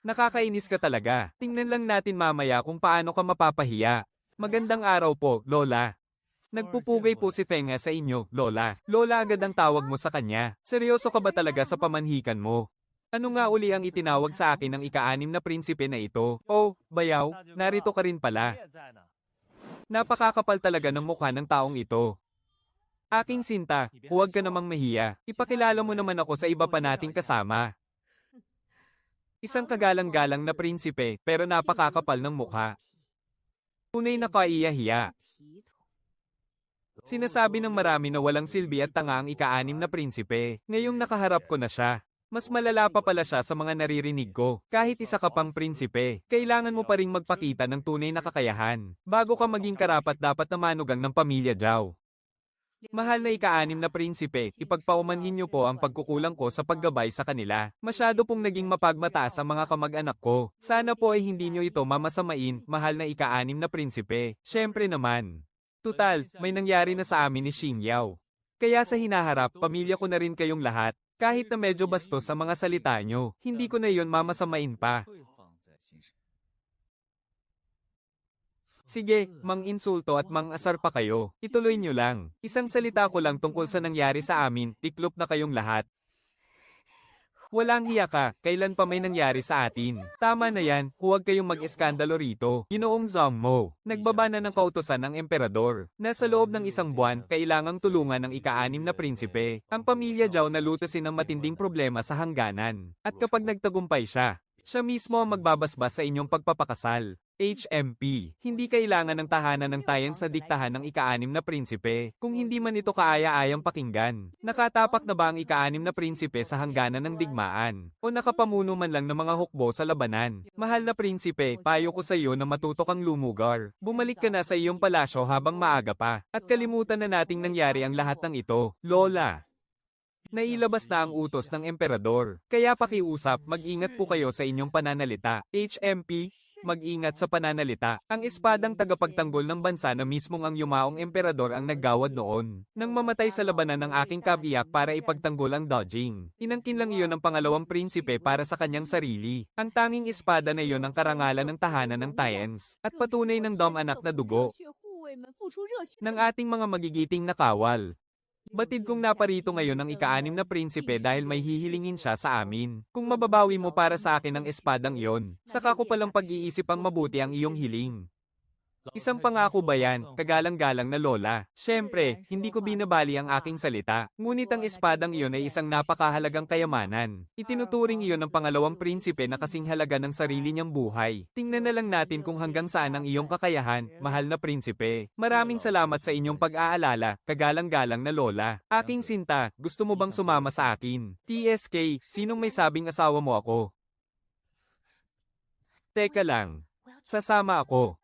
Nakakainis ka talaga. Tingnan lang natin mamaya kung paano ka mapapahiya. Magandang araw po, Lola. Nagpupugay po si Fengha sa inyo, Lola. Lola agad ang tawag mo sa kanya. Seryoso ka ba talaga sa pamanhikan mo? Ano nga uli ang itinawag sa akin ng ika-anim na prinsipe na ito? Oh, bayaw, narito ka rin pala. Napakakapal talaga ng mukha ng taong ito. Aking sinta, huwag ka namang mahiya. Ipakilala mo naman ako sa iba pa nating kasama. Isang kagalang-galang na prinsipe, pero napakakapal ng mukha. Tunay na kaiyahiya. Sinasabi ng marami na walang silbi at tanga ang ika-anim na prinsipe. Ngayong nakaharap ko na siya. Mas malala pa pala siya sa mga naririnig ko. Kahit isa ka pang prinsipe, kailangan mo pa ring magpakita ng tunay na kakayahan. Bago ka maging karapat dapat na manugang ng pamilya Zhao. Mahal na ika-anim na prinsipe, ipagpaumanhin niyo po ang pagkukulang ko sa paggabay sa kanila. Masyado pong naging mapagmataas ang mga kamag-anak ko. Sana po ay hindi niyo ito mamasamain, mahal na ika-anim na prinsipe. Siyempre naman. Tutal, may nangyari na sa amin ni Xingyao. Kaya sa hinaharap, pamilya ko na rin kayong lahat. Kahit na medyo bastos sa mga salita nyo, hindi ko na yon mamasamain pa. Sige, mang-insulto at mang-asar pa kayo. Ituloy nyo lang. Isang salita ko lang tungkol sa nangyari sa amin, tiklop na kayong lahat. Walang hiya ka, kailan pa may nangyari sa atin. Tama na yan, huwag kayong mag-eskandalo rito. Ginoong Zhongmo, nagbaba na ng kautosan ng emperador. Nasa loob ng isang buwan, kailangang tulungan ng ika-anim na prinsipe. Ang pamilya Zhao nalutasin ng matinding problema sa hangganan. At kapag nagtagumpay siya, Siya mismo ang magbabasbas sa inyong pagpapakasal. HMP, hindi kailangan ng tahanan ng Tayans na diktahan ng ika-6 na prinsipe, kung hindi man ito kaaya-ayang pakinggan. Nakatapak na ba ang ika-6 na prinsipe sa hangganan ng digmaan? O nakapamuno man lang ng mga hukbo sa labanan? Mahal na prinsipe, payo ko sa iyo na matuto kang lumugar. Bumalik ka na sa iyong palasyo habang maaga pa. At kalimutan na nating nangyari ang lahat ng ito, Lola. Nailabas na ang utos ng emperador. Kaya pakiusap, mag-ingat po kayo sa inyong pananalita. HMP, mag-ingat sa pananalita. Ang espadang tagapagtanggol ng bansa na mismong ang yumaong emperador ang naggawad noon. Nang mamatay sa labanan ng aking kabiyak para ipagtanggol ang dodging. Inangkin lang iyon ng pangalawang prinsipe para sa kanyang sarili. Ang tanging espada na iyon ang karangalan ng tahanan ng Tayans. At patunay ng anak na dugo ng ating mga magigiting nakawal. Batid kong naparito ngayon ang ika-6 na prinsipe dahil may hihilingin siya sa amin. Kung mababawi mo para sa akin ang espadang iyon, saka ko palang pag-iisip ang mabuti ang iyong hiling. Isang pangako ba yan, kagalang-galang na Lola? Siyempre, hindi ko binabali ang aking salita. Ngunit ang espadang iyon ay isang napakahalagang kayamanan. Itinuturing iyon ng pangalawang prinsipe na kasing halaga ng sarili niyang buhay. Tingnan na lang natin kung hanggang saan ang iyong kakayahan, mahal na prinsipe. Maraming salamat sa inyong pag-aalala, kagalang-galang na Lola. Aking sinta, gusto mo bang sumama sa akin? TSK, sinong may sabing asawa mo ako? Teka lang. Sasama ako.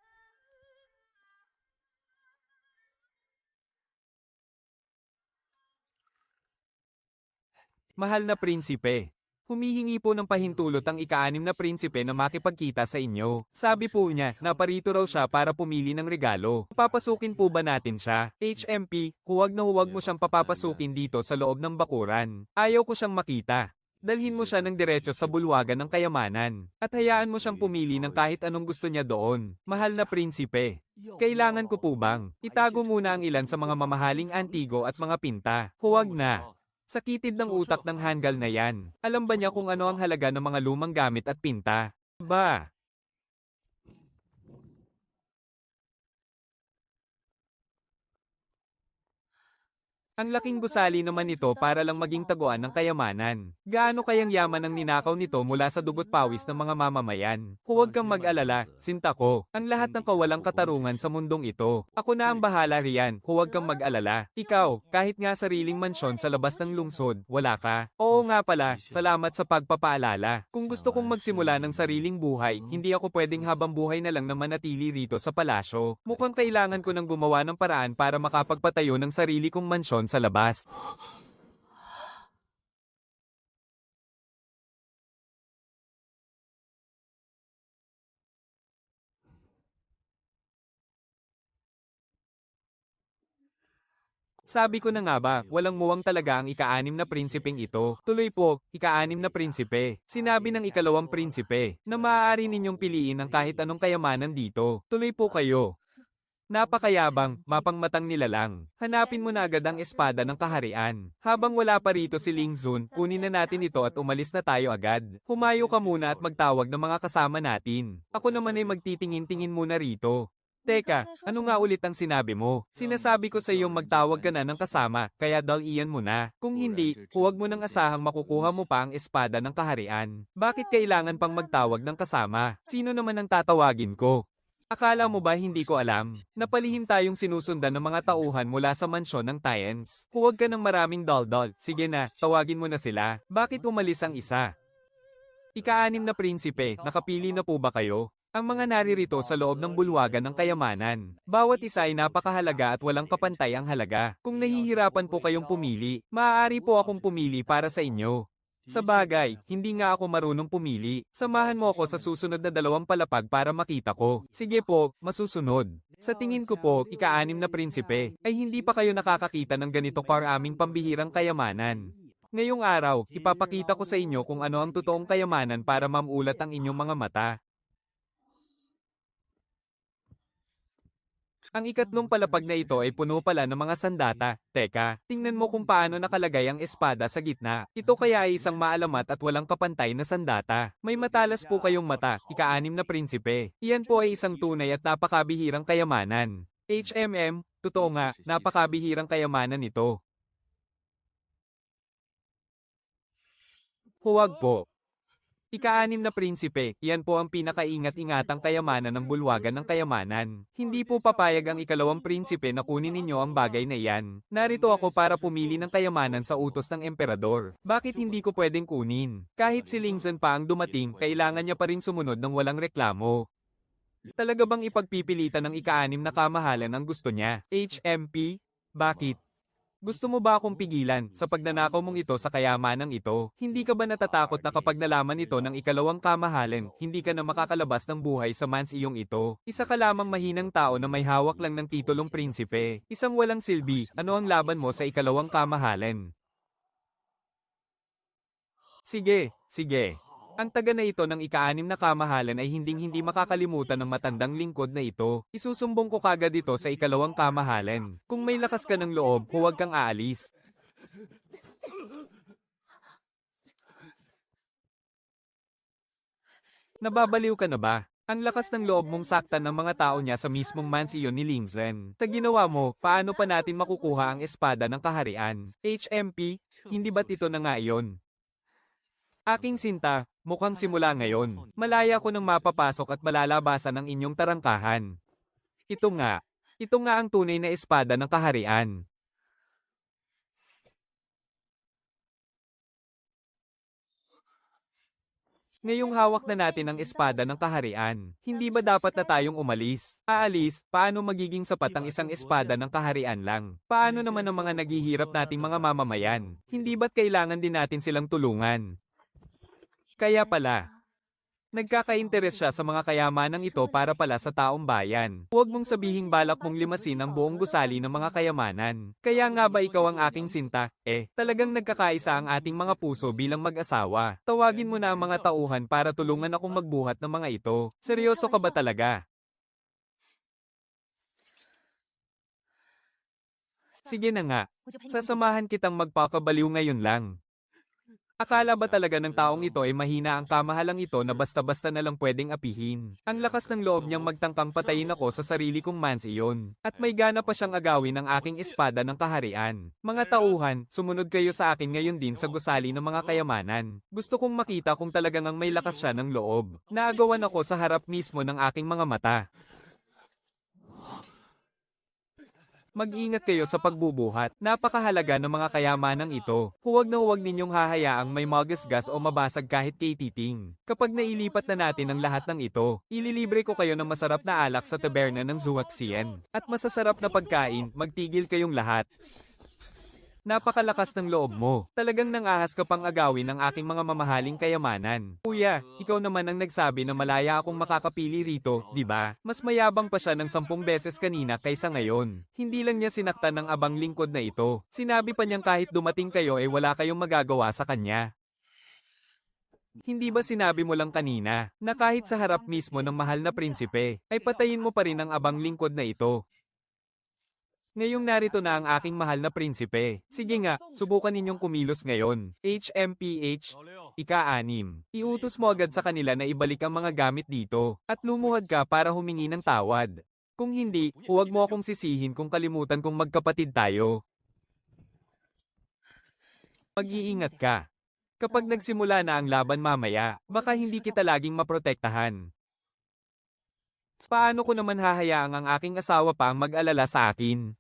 Mahal na prinsipe. Humihingi po ng pahintulot ang ika-6 na prinsipe na makipagkita sa inyo. Sabi po niya, naparito raw siya para pumili ng regalo. Papasukin po ba natin siya? HMP, huwag na huwag mo siyang papapasukin dito sa loob ng bakuran. Ayaw ko siyang makita. Dalhin mo siya ng diretso sa bulwagan ng kayamanan. At hayaan mo siyang pumili ng kahit anong gusto niya doon. Mahal na prinsipe. Kailangan ko po bang itago muna ang ilan sa mga mamahaling antigo at mga pinta? Huwag na. Sakitid ng utak ng Hangul na yan. Alam ba niya kung ano ang halaga ng mga lumang gamit at pinta? Ba? Ang laking gusali naman nito para lang maging taguan ng kayamanan. Gaano kayang yaman ang ninakaw nito mula sa dugot pawis ng mga mamamayan? Huwag kang mag-alala, sinta ko. Ang lahat ng kawalang katarungan sa mundong ito. Ako na ang bahala riyan, huwag kang mag-alala. Ikaw, kahit nga sariling mansyon sa labas ng lungsod, wala ka. Oo nga pala, salamat sa pagpapaalala. Kung gusto kong magsimula ng sariling buhay, hindi ako pwedeng habang buhay na lang na manatili rito sa palasyo. Mukhang kailangan ko nang gumawa ng paraan para makapagpatayo ng sarili kong mansyon sa labas. Sabi ko na nga ba, walang muwang talaga ang ika-6 na prinsipeng ito. Tuloy po, ika-6 na prinsipe. Sinabi ng ikalawang prinsipe, na maaari ninyong piliin ang kahit anong kayamanan dito. Tuloy po kayo. Napakayabang, mapangmatang nilalang. Hanapin mo na agad ang espada ng kaharian. Habang wala pa rito si Ling Zun, kunin na natin ito at umalis na tayo agad. Humayo ka muna at magtawag ng mga kasama natin. Ako naman ay magtitingin-tingin muna rito. Teka, ano nga ulit ang sinabi mo? Sinasabi ko sa iyong magtawag ka na ng kasama, kaya dal-iyan mo na. Kung hindi, huwag mo nang asahang makukuha mo pa ang espada ng kaharian. Bakit kailangan pang magtawag ng kasama? Sino naman ang tatawagin ko? Akala mo ba hindi ko alam? Napalihim tayong sinusundan ng mga tauhan mula sa mansyon ng Tayans. Huwag ka ng maraming daldal. Sige na, tawagin mo na sila. Bakit umalis ang isa? Ika-6 na prinsipe, nakapili na po ba kayo? Ang mga naririto sa loob ng bulwagan ng kayamanan. Bawat isa ay napakahalaga at walang kapantay ang halaga. Kung nahihirapan po kayong pumili, maaari po akong pumili para sa inyo. Sa bagay, hindi nga ako marunong pumili. Samahan mo ako sa susunod na 2 palapag para makita ko. Sige po, masusunod. Sa tingin ko po, ika-6 na prinsipe, ay hindi pa kayo nakakakita ng ganito karaming pambihirang kayamanan. Ngayong araw, ipapakita ko sa inyo kung ano ang totoong kayamanan para mamulat ang inyong mga mata. Ang ikatlong palapag na ito ay puno pala ng mga sandata. Teka, tingnan mo kung paano nakalagay ang espada sa gitna. Ito kaya ay isang maalamat at walang kapantay na sandata. May matalas po kayong mata, ika-6 na prinsipe. Iyan po ay isang tunay at napakabihirang kayamanan. Totoo nga, napakabihirang kayamanan ito. Huwag po. Ika-6 na prinsipe, iyan po ang pinakaingat-ingatang kayamanan ng bulwagan ng kayamanan. Hindi po papayag ang ika-2 prinsipe na kunin ninyo ang bagay na iyan. Narito ako para pumili ng kayamanan sa utos ng emperador. Bakit hindi ko pwedeng kunin? Kahit si Lingzhen pa ang dumating, kailangan niya pa rin sumunod ng walang reklamo. Talaga bang ipagpipilitan ng ika-6 na kamahalan ang gusto niya? HMP? Bakit? Gusto mo ba akong pigilan sa pagnanakaw mong ito sa kayamanang ito? Hindi ka ba natatakot na kapag nalaman ito ng ika-2 kamahalan, hindi ka na makakalabas ng buhay sa mansiyong ito? Isa ka lamang mahinang tao na may hawak lang ng titulong prinsipe. Isang walang silbi, ano ang laban mo sa ika-2 kamahalan? Sige, sige. Ang taga na ito ng ika-6 na kamahalan ay hinding-hindi makakalimutan ng matandang lingkod na ito. Isusumbong ko kagad ito sa ika-2 kamahalan. Kung may lakas ka ng loob, huwag kang aalis. Nababaliw ka na ba? Ang lakas ng loob mong saktan ng mga tao niya sa mismong mansiyon ni Lingzhen. Sa ginawa mo, paano pa natin makukuha ang espada ng kaharian? HMP, hindi ba't ito na nga iyon? Aking sinta, mukhang simula ngayon. Malaya ko nang mapapasok at malalabasan ang inyong tarangkahan. Ito nga ang tunay na espada ng kaharian. Ngayong hawak na natin ang espada ng kaharian, hindi ba dapat na tayong umalis? Aalis, paano magiging sapat ang isang espada ng kaharian lang? Paano naman ang mga naghihirap nating mga mamamayan? Hindi ba't kailangan din natin silang tulungan? Kaya pala, nagkaka-interes siya sa mga kayamanang ito para pala sa taong bayan. Huwag mong sabihing balak mong limasin ang buong gusali ng mga kayamanan. Kaya nga ba ikaw ang aking sinta? Talagang nagkakaisa ang ating mga puso bilang mag-asawa. Tawagin mo na ang mga tauhan para tulungan akong magbuhat ng mga ito. Seryoso ka ba talaga? Sige na nga, sasamahan kitang magpakabaliw ngayon lang. Akala ba talaga ng taong ito ay mahina ang kamahalang ito na basta-basta na lang pwedeng apihin? Ang lakas ng loob niyang magtangkang patayin ako sa sarili kong mansiyon. At may gana pa siyang agawin ang aking espada ng kaharian. Mga tauhan, sumunod kayo sa akin ngayon din sa gusali ng mga kayamanan. Gusto kong makita kung talagang ang may lakas siya ng loob. Naagawan ako sa harap mismo ng aking mga mata. Mag-ingat kayo sa pagbubuhat. Napakahalaga ng mga kayamanang ito. Huwag na huwag ninyong hahayaang may magasgas o mabasag kahit kay titing. Kapag nailipat na natin ang lahat ng ito, ililibre ko kayo ng masarap na alak sa taberna ng Zuaxian. At masasarap na pagkain, magtigil kayong lahat. Napakalakas ng loob mo. Talagang nangahas ka pang agawin ng aking mga mamahaling kayamanan. Kuya, ikaw naman ang nagsabi na malaya akong makakapili rito, di ba? Mas mayabang pa siya ng 10 beses kanina kaysa ngayon. Hindi lang niya sinaktan ng abang lingkod na ito. Sinabi pa niyang kahit dumating kayo ay wala kayong magagawa sa kanya. Hindi ba sinabi mo lang kanina na kahit sa harap mismo ng mahal na prinsipe, ay patayin mo pa rin ang abang lingkod na ito? Ngayong narito na ang aking mahal na prinsipe. Sige nga, subukan ninyong kumilos ngayon. HMPH, ika-6. Iutos mo agad sa kanila na ibalik ang mga gamit dito, at lumuhad ka para humingi ng tawad. Kung hindi, huwag mo akong sisihin kung kalimutan kong magkapatid tayo. Mag-iingat ka. Kapag nagsimula na ang laban mamaya, baka hindi kita laging maprotektahan. Paano ko naman hahayaang ang aking asawa pa ang mag-alala sa akin?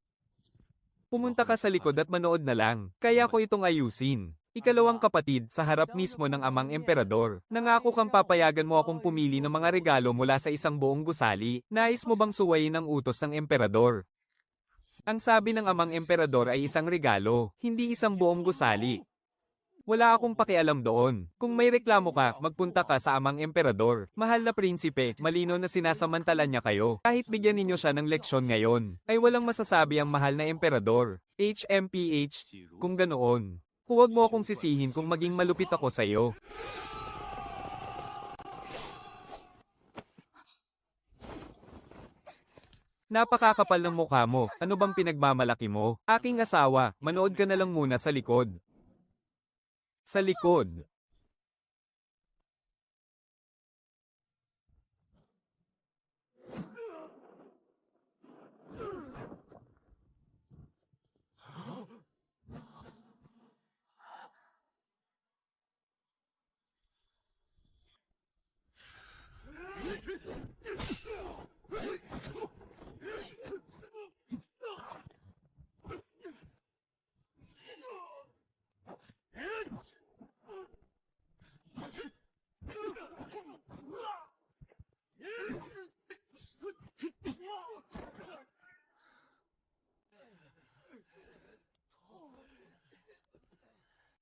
Pumunta ka sa likod at manood na lang. Kaya ko itong ayusin. Ika-2 kapatid, sa harap mismo ng amang emperador. Nangako kang papayagan mo akong pumili ng mga regalo mula sa isang buong gusali. Nais mo bang suwayin ang utos ng emperador? Ang sabi ng amang emperador ay isang regalo, hindi isang buong gusali. Wala akong pakialam doon. Kung may reklamo ka, magpunta ka sa amang emperador. Mahal na prinsipe, malino na sinasamantala niya kayo. Kahit bigyan ninyo siya ng leksyon ngayon, ay walang masasabi ang mahal na emperador. HMPH, kung ganoon. Huwag mo akong sisihin kung maging malupit ako sa iyo. Napakakapal ng mukha mo. Ano bang pinagmamalaki mo? Aking asawa, manood ka na lang muna sa likod. Sa likod.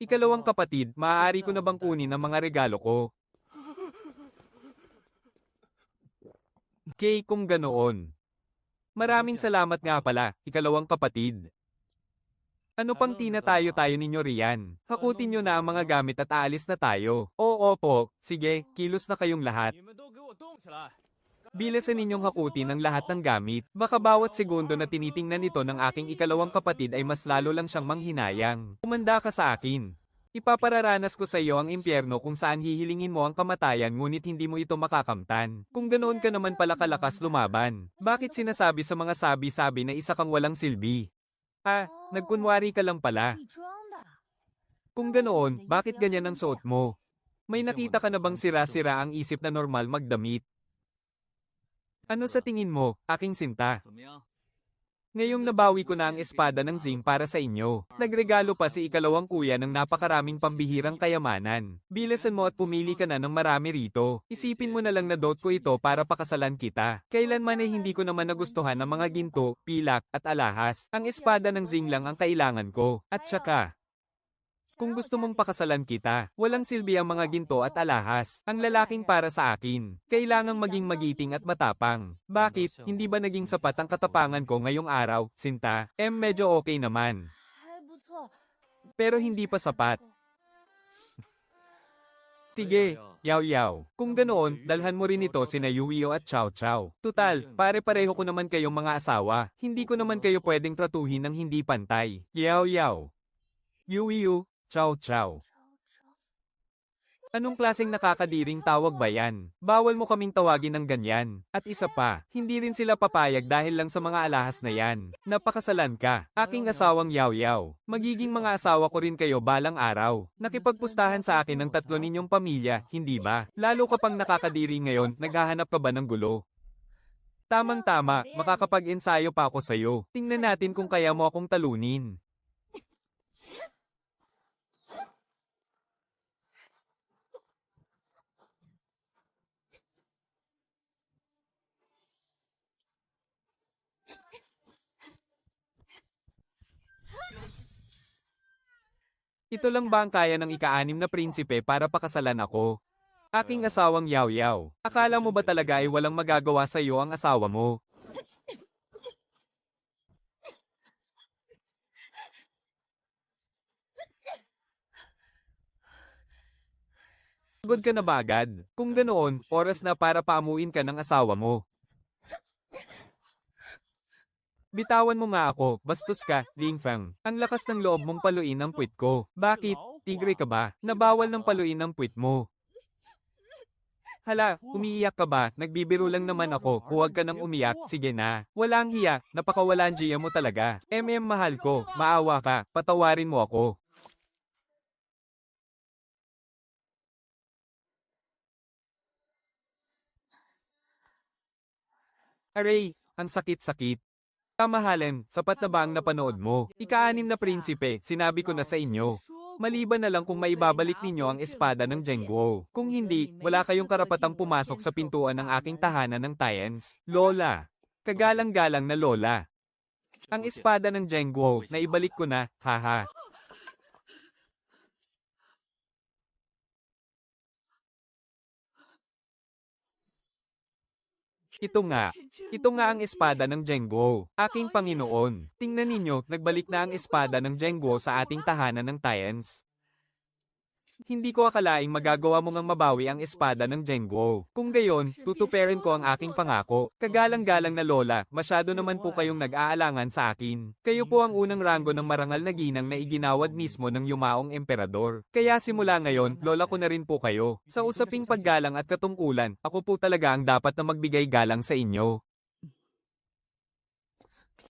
Ikalawang kapatid, maaari ko na bang kunin ang mga regalo ko? Kay kung ganoon. Maraming salamat nga pala, ikalawang kapatid. Ano pang tinatayo-tayo ninyo riyan? Hakutin nyo na ang mga gamit at aalis na tayo. Oo po, sige, kilos na kayong lahat. Bilasan ninyong hakutin ang lahat ng gamit. Baka bawat segundo na tinitingnan ito ng aking ikalawang kapatid ay mas lalo lang siyang manghinayang. Kumanda ka sa akin. Ipapararanas ko sa iyo ang impyerno kung saan hihilingin mo ang kamatayan ngunit hindi mo ito makakamtan. Kung ganoon ka naman pala kalakas lumaban, bakit sinasabi sa mga sabi-sabi na isa kang walang silbi? Nagkunwari ka lang pala. Kung ganoon, bakit ganyan ang suot mo? May nakita ka na bang sira-sira ang isip na normal magdamit? Ano sa tingin mo, aking sinta? Ngayong nabawi ko na ang espada ng Zing para sa inyo. Nagregalo pa si ikalawang kuya ng napakaraming pambihirang kayamanan. Bilasan mo at pumili ka na ng marami rito. Isipin mo na lang na dot ko ito para pakasalan kita. Kailanman ay hindi ko naman nagustuhan ang mga ginto, pilak, at alahas. Ang espada ng Zing lang ang kailangan ko. At saka, kung gusto mong pakasalan kita, walang silbi ang mga ginto at alahas. Ang lalaking para sa akin, kailangang maging magiting at matapang. Bakit, hindi ba naging sapat ang katapangan ko ngayong araw, sinta? Medyo okay naman. Pero hindi pa sapat. Sige, yaw-yaw. Kung ganoon, dalhan mo rin ito sina Yuio at Chow Chow. Tutal, pare-pareho ko naman kayong mga asawa. Hindi ko naman kayo pwedeng tratuhin ng hindi pantay. Yaw-yaw. Yuio, Chow Chow. Anong klaseng nakakadiring tawag ba yan? Bawal mo kaming tawagin ng ganyan. At isa pa, hindi rin sila papayag dahil lang sa mga alahas na yan. Napakasalan ka, aking asawang yaw-yaw. Magiging mga asawa ko rin kayo balang araw. Nakipagpustahan sa akin ng tatlo ninyong pamilya, hindi ba? Lalo ka pang nakakadiri ngayon, naghahanap ka ba ng gulo? Tamang-tama, makakapag-ensayo pa ako sa'yo. Tingnan natin kung kaya mo akong talunin. Ito lang ba ang kaya ng ika-6 na prinsipe para pakasalan ako? Aking asawang yaw-yaw. Akala mo ba talaga ay walang magagawa sa iyo ang asawa mo? Pagod ka na ba agad? Kung ganoon, oras na para paamuin ka ng asawa mo. Bitawan mo nga ako, bastos ka, Lingfang. Ang lakas ng loob mong paluin ang puwit ko. Bakit? Tigre ka ba? Nabawal ng paluin ang puwit mo. Hala, umiiyak ka ba? Nagbibiro lang naman ako. Huwag ka nang umiyak. Sige na. Walang hiya. Napakawalan giya mo talaga. Mahal ko. Maawa ka. Patawarin mo ako. Aray, ang sakit-sakit. Kamahalan, sapat na ba ang napanood mo? Ika-6 na prinsipe, sinabi ko na sa inyo. Maliban na lang kung maibabalik ninyo ang espada ng Zhenguo. Kung hindi, wala kayong karapatang pumasok sa pintuan ng aking tahanan ng Tians. Lola. Kagalang-galang na lola. Ang espada ng Zhenguo, naibalik ko na, haha. Ito nga ang espada ng Zhenguo. Aking Panginoon. Tingnan ninyo, nagbalik na ang espada ng Zhenguo sa ating tahanan ng Tians. Hindi ko akalaing magagawa mo ngang mabawi ang espada ng Zhenguo. Kung gayon, tutuperin ko ang aking pangako. Kagalang-galang na lola, masyado naman po kayong nag-aalangan sa akin. Kayo po ang unang ranggo ng marangal na ginang na iginawad mismo ng yumaong emperador. Kaya simula ngayon, lola ko na rin po kayo. Sa usaping paggalang at katungkulan, ako po talaga ang dapat na magbigay galang sa inyo.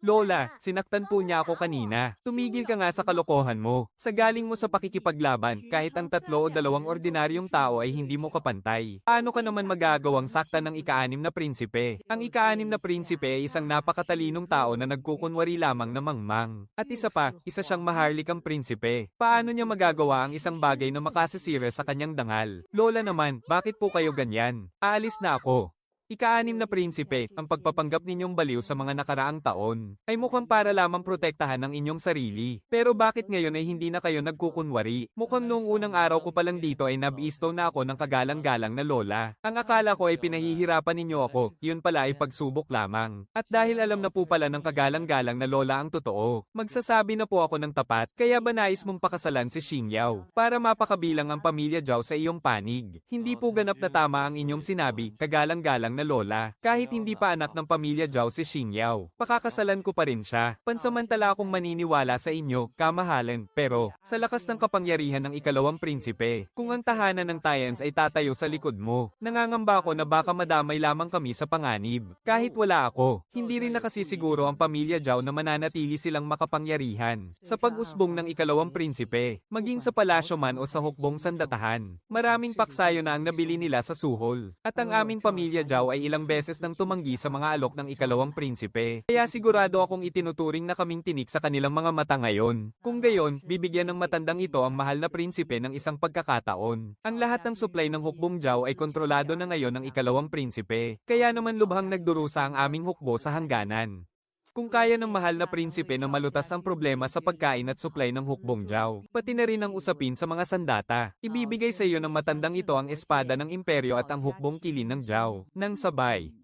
Lola, sinaktan po niya ako kanina. Tumigil ka nga sa kalokohan mo. Sa galing mo sa pakikipaglaban, kahit ang 3 o 2 ordinaryong tao ay hindi mo kapantay. Paano ka naman magagawang saktan ng ika-6 na prinsipe? Ang ika-6 na prinsipe ay isang napakatalinong tao na nagkukunwari lamang na mangmang. At isa pa, isa siyang maharlikang prinsipe. Paano niya magagawa ang isang bagay na makasisira sa kanyang dangal? Lola naman, bakit po kayo ganyan? Aalis na ako. Ika-6 na prinsipe, ang pagpapanggap ninyong baliw sa mga nakaraang taon, ay mukhang para lamang protektahan ang inyong sarili. Pero bakit ngayon ay hindi na kayo nagkukunwari? Mukhang noong unang araw ko pa lang dito ay nabisto na ako ng kagalang-galang na lola. Ang akala ko ay pinahihirapan ninyo ako, yun pala ay pagsubok lamang. At dahil alam na po pala ng kagalang-galang na lola ang totoo, magsasabi na po ako ng tapat, kaya ba nais mong pakasalan si Xingyao, para mapakabilang ang pamilya Zhao sa iyong panig. Hindi po ganap na tama ang inyong sinabi, kagalang-galang na lola. Kahit hindi pa anak ng pamilya Zhao si Xingyao, pakakasalan ko pa rin siya. Pansamantala akong maniniwala sa inyo, kamahalan. Pero, sa lakas ng kapangyarihan ng ikalawang prinsipe, kung ang tahanan ng Tayans ay tatayo sa likod mo, nangangamba ako na baka madamay lamang kami sa panganib. Kahit wala ako, hindi rin nakasisiguro ang pamilya Zhao na mananatili silang makapangyarihan sa pag-usbong ng ikalawang prinsipe, maging sa palasyo man o sa hukbong sandatahan. Maraming paksayo na ang nabili nila sa suhol, at ang aming pamilya Zhao ay ilang beses nang tumanggi sa mga alok ng ikalawang prinsipe. Kaya sigurado akong itinuturing na kaming tinik sa kanilang mga mata ngayon. Kung gayon, bibigyan ng matandang ito ang mahal na prinsipe ng isang pagkakataon. Ang lahat ng supply ng hukbong Zhao ay kontrolado na ngayon ng ikalawang prinsipe. Kaya naman lubhang nagdurusa ang aming hukbo sa hangganan. Kung kaya ng mahal na prinsipe na malutas ang problema sa pagkain at supply ng hukbong Zhao, pati na rin ang usapin sa mga sandata, ibibigay sa iyo ng matandang ito ang espada ng imperyo at ang hukbong kilin ng Zhao, nang sabay.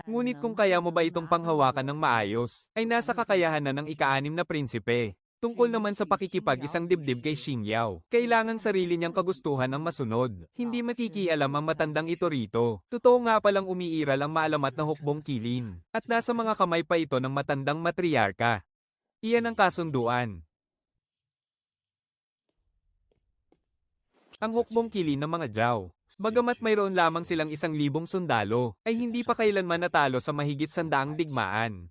Ngunit kung kaya mo ba itong panghawakan ng maayos, ay nasa kakayahan na ng ika-6 na prinsipe. Tungkol naman sa pakikipag-isang dibdib kay Xingyao, kailangan sarili niyang kagustuhan ang masunod. Hindi makikialam ang matandang ito rito. Totoo nga palang umiiral ang maalamat na hukbong kilin. At nasa mga kamay pa ito ng matandang matriarka. Iyan ang kasunduan. Ang hukbong kilin ng mga Zhao, bagamat mayroon lamang silang 1,000 sundalo, ay hindi pa kailanman natalo sa mahigit 100 digmaan.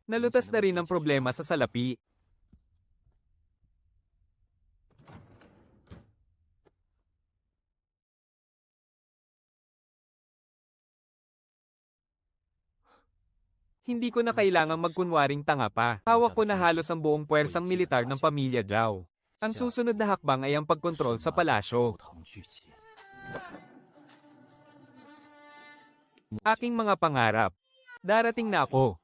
Nalutas na rin ang problema sa salapi. Hindi ko na kailangang magkunwaring tanga pa. Hawak ko na halos ang buong puwersang militar ng pamilya Zhao. Ang susunod na hakbang ay ang pagkontrol sa palasyo. Aking mga pangarap. Darating na ako.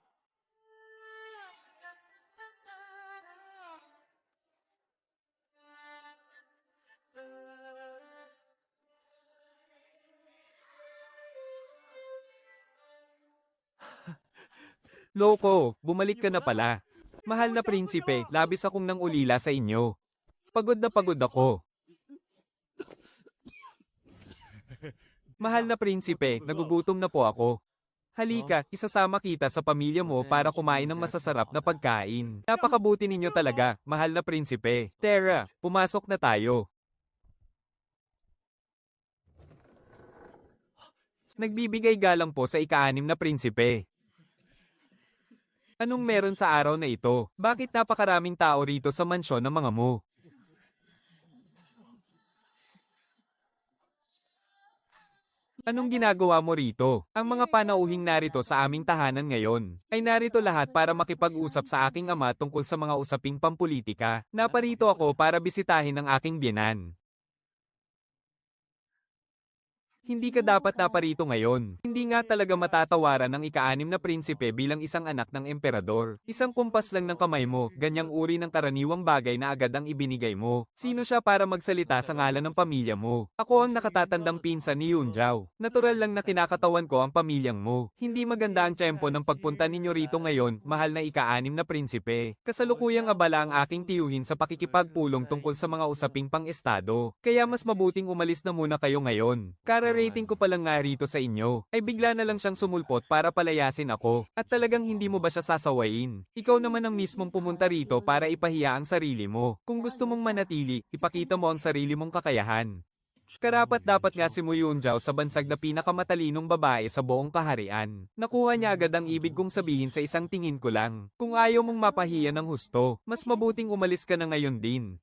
Loko, bumalik ka na pala. Mahal na prinsipe, labis akong nang ulila sa inyo. Pagod na pagod ako. Mahal na prinsipe, nagugutom na po ako. Halika, isasama kita sa pamilya mo para kumain ng masasarap na pagkain. Napakabuti ninyo talaga, mahal na prinsipe. Tara, pumasok na tayo. Nagbibigay galang po sa ika-6 na prinsipe. Anong meron sa araw na ito? Bakit napakaraming tao rito sa mansyon ng mga mo? Anong ginagawa mo rito? Ang mga panauhing narito sa aming tahanan ngayon, ay narito lahat para makipag-usap sa aking ama tungkol sa mga usaping pampulitika. Naparito ako para bisitahin ang aking biyenan. Hindi ka dapat naparito ngayon. Hindi nga talaga matatawaran ng ika-6 na prinsipe bilang isang anak ng emperador. Isang kumpas lang ng kamay mo, ganyang uri ng karaniwang bagay na agad ang ibinigay mo. Sino siya para magsalita sa ngalan ng pamilya mo? Ako ang nakatatandang pinsan ni Yun Zhao. Natural lang na kinakatawan ko ang pamilyang mo. Hindi maganda ang tiyempo ng pagpunta ninyo rito ngayon, mahal na ika-6 na prinsipe. Kasalukuyang abala ang aking tiyuhin sa pakikipagpulong tungkol sa mga usaping pang-estado. Kaya mas mabuting umalis na muna kayo ngayon. Rating ko pa lang nga rito sa inyo, ay bigla na lang siyang sumulpot para palayasin ako. At talagang hindi mo ba siya sasawayin? Ikaw naman ang mismong pumunta rito para ipahiya ang sarili mo. Kung gusto mong manatili, ipakita mo ang sarili mong kakayahan. Karapat dapat nga si Mu Yunjao sa bansag na pinakamatalinong babae sa buong kaharian. Nakuha niya agad ang ibig kong sabihin sa isang tingin ko lang. Kung ayaw mong mapahiya ng husto, mas mabuting umalis ka na ngayon din.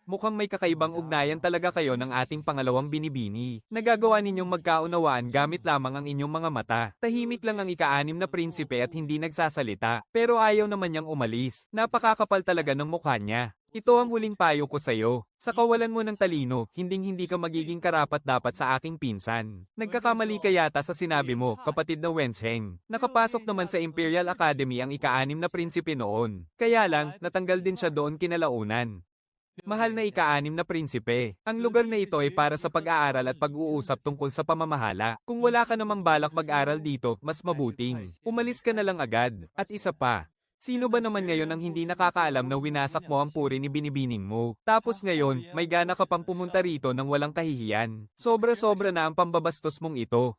Mukhang may kakaibang ugnayan talaga kayo ng ating pangalawang binibini. Nagagawa ninyong magkaunawaan gamit lamang ang inyong mga mata. Tahimik lang ang ika-6 na prinsipe at hindi nagsasalita. Pero ayaw naman niyang umalis. Napakakapal talaga ng mukha niya. Ito ang huling payo ko sa'yo. Sa kawalan mo ng talino, hinding-hindi ka magiging karapat-dapat sa aking pinsan. Nagkakamali ka yata sa sinabi mo, kapatid na Wensheng. Nakapasok naman sa Imperial Academy ang ika-6 na prinsipe noon. Kaya lang, natanggal din siya doon kinalaunan. Mahal na ika-6 na prinsipe, ang lugar na ito ay para sa pag-aaral at pag-uusap tungkol sa pamamahala. Kung wala ka namang balak mag-aral dito, mas mabuting. Umalis ka na lang agad. At isa pa, sino ba naman ngayon ang hindi nakakaalam na winasak mo ang puri ni binibining mo? Tapos ngayon, may gana ka pang pumunta rito nang walang kahihiyan. Sobra-sobra na ang pambabastos mong ito.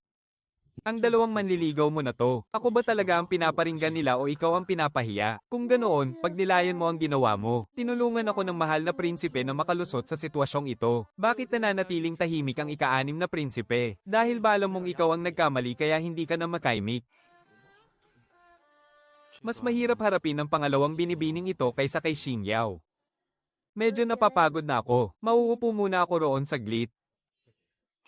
Ang dalawang manliligaw mo na to. Ako ba talaga ang pinaparinggan nila o ikaw ang pinapahiya? Kung ganoon, pagnilayan mo ang ginawa mo. Tinulungan ako ng mahal na prinsipe na makalusot sa sitwasyong ito. Bakit nananatiling tahimik ang ika-6 na prinsipe? Dahil ba alam mong ikaw ang nagkamali kaya hindi ka na makaimik? Mas mahirap harapin ang pangalawang binibining ito kaysa kay Xingyao. Medyo napapagod na ako. Mauupo muna ako roon saglit.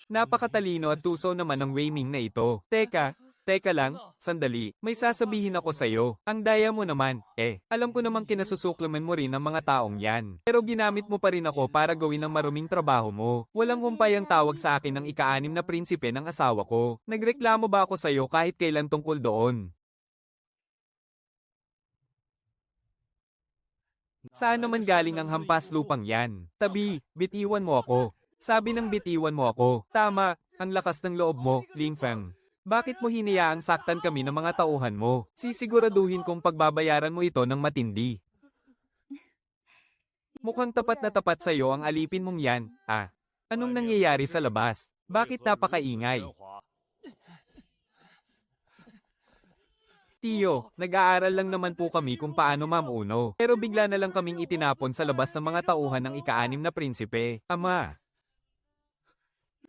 Napakatalino at tuso naman ng Wei Ming na ito. Teka lang, sandali, may sasabihin ako sa'yo. Ang daya mo naman, alam ko namang kinasusuklaman mo rin ang mga taong yan. Pero ginamit mo pa rin ako para gawin ang maruming trabaho mo. Walang humpay ang tawag sa akin ng ika-6 na prinsipe ng asawa ko. Nagreklamo ba ako sa'yo kahit kailan tungkol doon? Saan naman galing ang hampas lupang yan? Tabi, bitiwan mo ako. Sabi ng bitiwan mo ako. Tama, ang lakas ng loob mo, Ling Feng. Bakit mo hiniyaang saktan kami ng mga tauhan mo? Sisiguraduhin kong pagbabayaran mo ito ng matindi. Mukhang tapat na tapat sa iyo ang alipin mong yan. Anong nangyayari sa labas? Bakit napakaingay? Tiyo, nag-aaral lang naman po kami kung paano mamuno. Pero bigla na lang kaming itinapon sa labas ng mga tauhan ng ika-6 na prinsipe. Ama.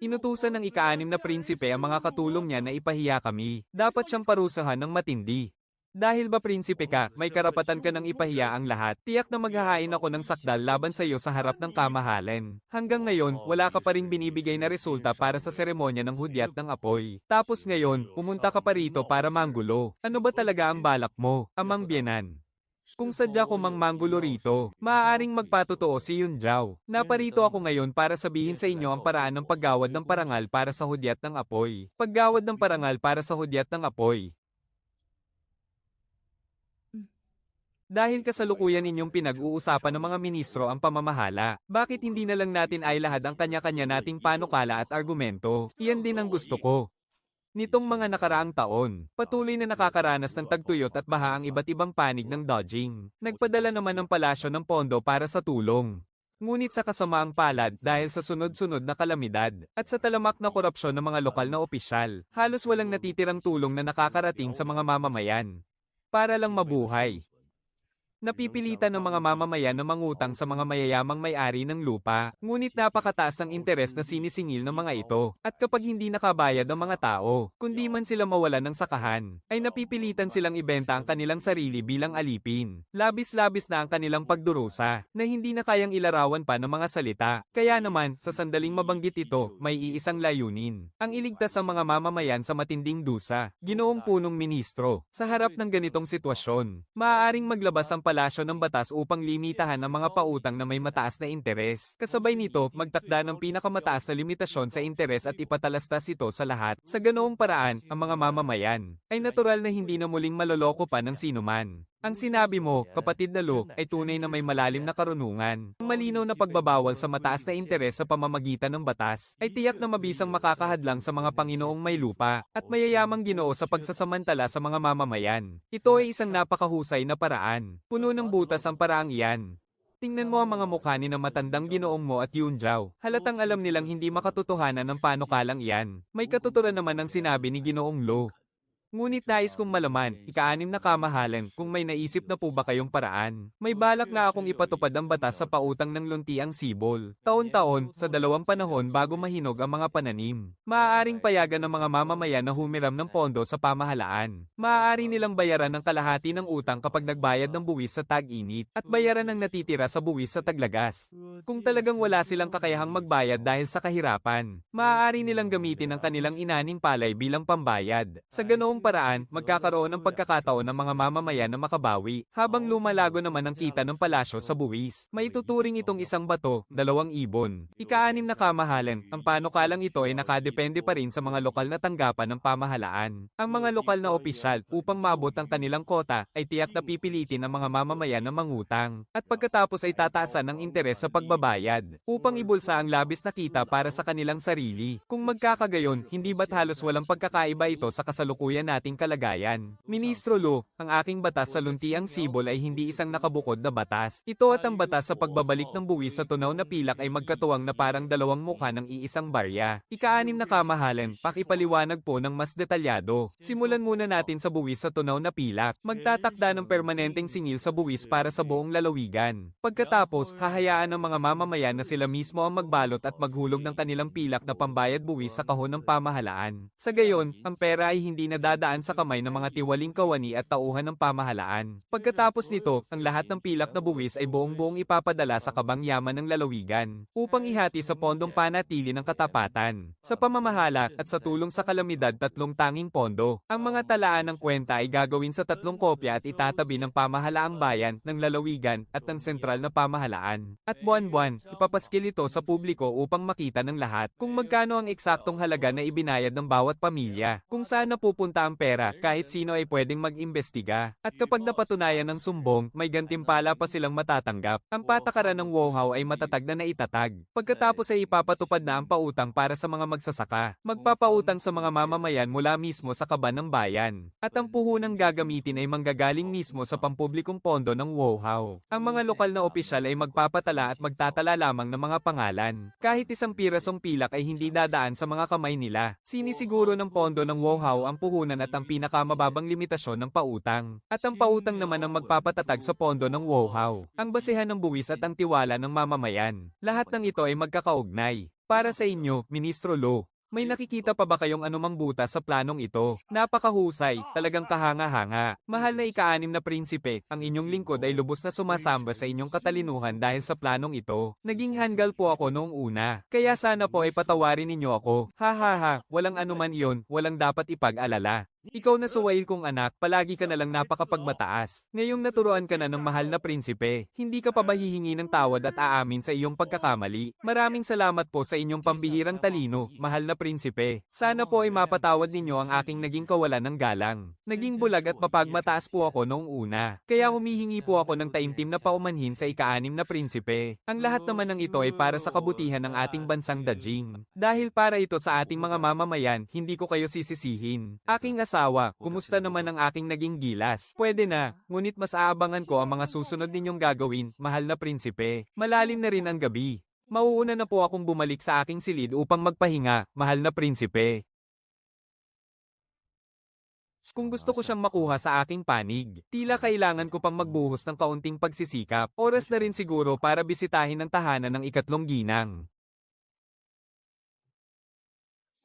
Inutusan ng ika-6 na prinsipe ang mga katulong niya na ipahiya kami. Dapat siyang parusahan ng matindi. Dahil ba prinsipe ka, may karapatan ka ng ipahiya ang lahat. Tiyak na maghahain ako ng sakdal laban sa iyo sa harap ng kamahalan. Hanggang ngayon, wala ka pa rin binibigay na resulta para sa seremonya ng hudyat ng apoy. Tapos ngayon, pumunta ka pa rito para manggulo. Ano ba talaga ang balak mo, Amang Biyenan? Kung sadya ko mang manggulo rito, maaaring magpatotoo si Yun Zhao. Naparito ako ngayon para sabihin sa inyo ang paraan ng paggawad ng parangal para sa hudyat ng apoy. Paggawad ng parangal para sa hudyat ng apoy. Dahil kasalukuyan ninyong pinag-uusapan ng mga ministro ang pamamahala, bakit hindi na lang natin ay lahad ang kanya-kanya nating panukala at argumento? Iyan din ang gusto ko. Nitong mga nakaraang taon, patuloy na nakakaranas ng tagtuyot at baha ang iba't ibang panig ng dodging. Nagpadala naman ng palasyo ng pondo para sa tulong. Ngunit sa kasamaang palad dahil sa sunod-sunod na kalamidad at sa talamak na korupsyon ng mga lokal na opisyal, halos walang natitirang tulong na nakakarating sa mga mamamayan. Para lang mabuhay. Napipilitan ng mga mamamayan na mangutang sa mga mayayamang may-ari ng lupa, ngunit napakataas ang interes na sinisingil ng mga ito. At kapag hindi nakabayad ang mga tao, kundi man sila mawalan ng sakahan, ay napipilitan silang ibenta ang kanilang sarili bilang alipin. Labis-labis na ang kanilang pagdurusa, na hindi na kayang ilarawan pa ng mga salita. Kaya naman, sa sandaling mabanggit ito, may iisang layunin. Ang iligtas ang mga mamamayan sa matinding dusa. Ginoong punong ministro, sa harap ng ganitong sitwasyon, maaaring maglabas ang palasyo ng batas upang limitahan ang mga pautang na may mataas na interes. Kasabay nito, magtakda ng pinakamataas na limitasyon sa interes at ipatalastas ito sa lahat. Sa ganoong paraan, ang mga mamamayan ay natural na hindi na muling maloloko pa ng sinuman. Ang sinabi mo, kapatid na Lu, ay tunay na may malalim na karunungan. Ang malinaw na pagbabawal sa mataas na interes sa pamamagitan ng batas ay tiyak na mabisang makakahadlang sa mga Panginoong may lupa at mayayamang Ginoo sa pagsasamantala sa mga mamamayan. Ito ay isang napakahusay na paraan. Puno ng butas ang paraang iyan. Tingnan mo ang mga mukha ni na matandang Ginoong mo at Yun Zhao. Halatang alam nilang hindi makatotohanan ng panukalang iyan. May katuturan naman ang sinabi ni Ginoong Lu. Ngunit nais kong malaman, ika-6 na kamahalan, kung may naisip na po ba kayong paraan. May balak nga akong ipatupad ang batas sa pautang ng luntiang sibol. Taon-taon, sa 2 panahon bago mahinog ang mga pananim. Maaaring payagan ng mga mamamayan na humiram ng pondo sa pamahalaan. Maaari nilang bayaran ng kalahati ng utang kapag nagbayad ng buwis sa tag-init, at bayaran ng natitira sa buwis sa taglagas. Kung talagang wala silang kakayahang magbayad dahil sa kahirapan, maaari nilang gamitin ang kanilang inaning palay bilang pambayad. Sa ganoong paraan, magkakaroon ng pagkakataon ng mga mamamayan na makabawi, habang lumalago naman ang kita ng palasyo sa buwis. Maituturing itong isang bato, 2 ibon. Ika-6 na kamahalan, ang panukalang ito ay nakadepende pa rin sa mga lokal na tanggapan ng pamahalaan. Ang mga lokal na opisyal, upang maabot ang kanilang kota, ay tiyak na pipilitin ang mga mamamayan na mangutang, at pagkatapos ay tataasan ng interes sa pagbabayad, upang ibulsa ang labis na kita para sa kanilang sarili. Kung magkakagayon, hindi ba't halos walang pagkakaiba ito sa kasalukuyan nating kalagayan? Ministro Lu, ang aking batas sa luntiang sibol ay hindi isang nakabukod na batas. Ito at ang batas sa pagbabalik ng buwis sa tunaw na pilak ay magkatuwang na parang 2 mukha ng iisang barya. Ika-6 na kamahalan, pakipaliwanag po ng mas detalyado. Simulan muna natin sa buwis sa tunaw na pilak. Magtatakda ng permanenteng singil sa buwis para sa buong lalawigan. Pagkatapos, hahayaan ng mga mamamayan na sila mismo ang magbalot at maghulog ng kanilang pilak na pambayad buwis sa kahon ng pamahalaan. Sa gayon, ang pera ay hindi nadadaan sa kamay ng mga tiwaling kawani at tauhan ng pamahalaan. Pagkatapos nito, ang lahat ng pilak na buwis ay buong-buong ipapadala sa kabang yaman ng lalawigan, upang ihati sa pondong panatili ng katapatan. Sa pamamahala, at sa tulong sa kalamidad 3 tanging pondo. Ang mga talaan ng kwenta ay gagawin sa 3 kopya at itatabi ng pamahalaang bayan, ng lalawigan, at ng sentral na pamahalaan. At buwan-buwan, ipapaskil ito sa publiko upang makita ng lahat kung magkano ang eksaktong halaga na ibinayad ng bawat pamilya, kung saan napupunta ang pera, kahit sino ay pwedeng mag-imbestiga. At kapag napatunayan ng sumbong, may gantimpala pa silang matatanggap. Ang patakaran ng WOHAW ay matatag na naitatag. Pagkatapos ay ipapatupad na ang pautang para sa mga magsasaka. Magpapautang sa mga mamamayan mula mismo sa kaban ng bayan. At ang puhunang gagamitin ay manggagaling mismo sa pampublikong pondo ng WOHAW. Ang mga lokal na opisyal ay magpapatala at magtatala lamang ng mga pangalan. Kahit isang pirasong pilak ay hindi dadaan sa mga kamay nila. Sinisiguro ng pondo ng WOHAW ang puhunan at ang pinakamababang limitasyon ng pautang. At ang pautang naman ang magpapatatag sa pondo ng WOHAW. Ang basehan ng buwis at ang tiwala ng mamamayan. Lahat ng ito ay magkakaugnay. Para sa inyo, Ministro Lu, may nakikita pa ba kayong anumang butas sa planong ito? Napakahusay, talagang kahanga-hanga. Mahal na ika-6 na prinsipe, ang inyong lingkod ay lubos na sumasamba sa inyong katalinuhan dahil sa planong ito. Naging hanggal po ako noong una, kaya sana po ay patawarin ninyo ako. Ha ha ha, walang anuman iyon, walang dapat ipag-alala. Ikaw na suwail kong anak, palagi ka na lang napakapagmataas. Ngayong naturuan ka na ng mahal na prinsipe, hindi ka pa ba hihingi ng tawad at aamin sa iyong pagkakamali? Maraming salamat po sa inyong pambihirang talino, mahal na prinsipe. Sana po ay mapatawad ninyo ang aking naging kawalan ng galang. Naging bulag at mapagmataas po ako noong una, kaya humihingi po ako ng taimtim na paumanhin sa ika-6 na prinsipe. Ang lahat naman ng ito ay para sa kabutihan ng ating bansang Dajing. Dahil para ito sa ating mga mamamayan, hindi ko kayo sisisihin. Aking asawa, kumusta naman ang aking naging gilas? Pwede na, ngunit mas aabangan ko ang mga susunod ninyong gagawin, mahal na prinsipe. Malalim na rin ang gabi. Mauuna na po akong bumalik sa aking silid upang magpahinga, mahal na prinsipe. Kung gusto ko siyang makuha sa aking panig, tila kailangan ko pang magbuhos ng kaunting pagsisikap. Oras na rin siguro para bisitahin ang tahanan ng 3 ginang.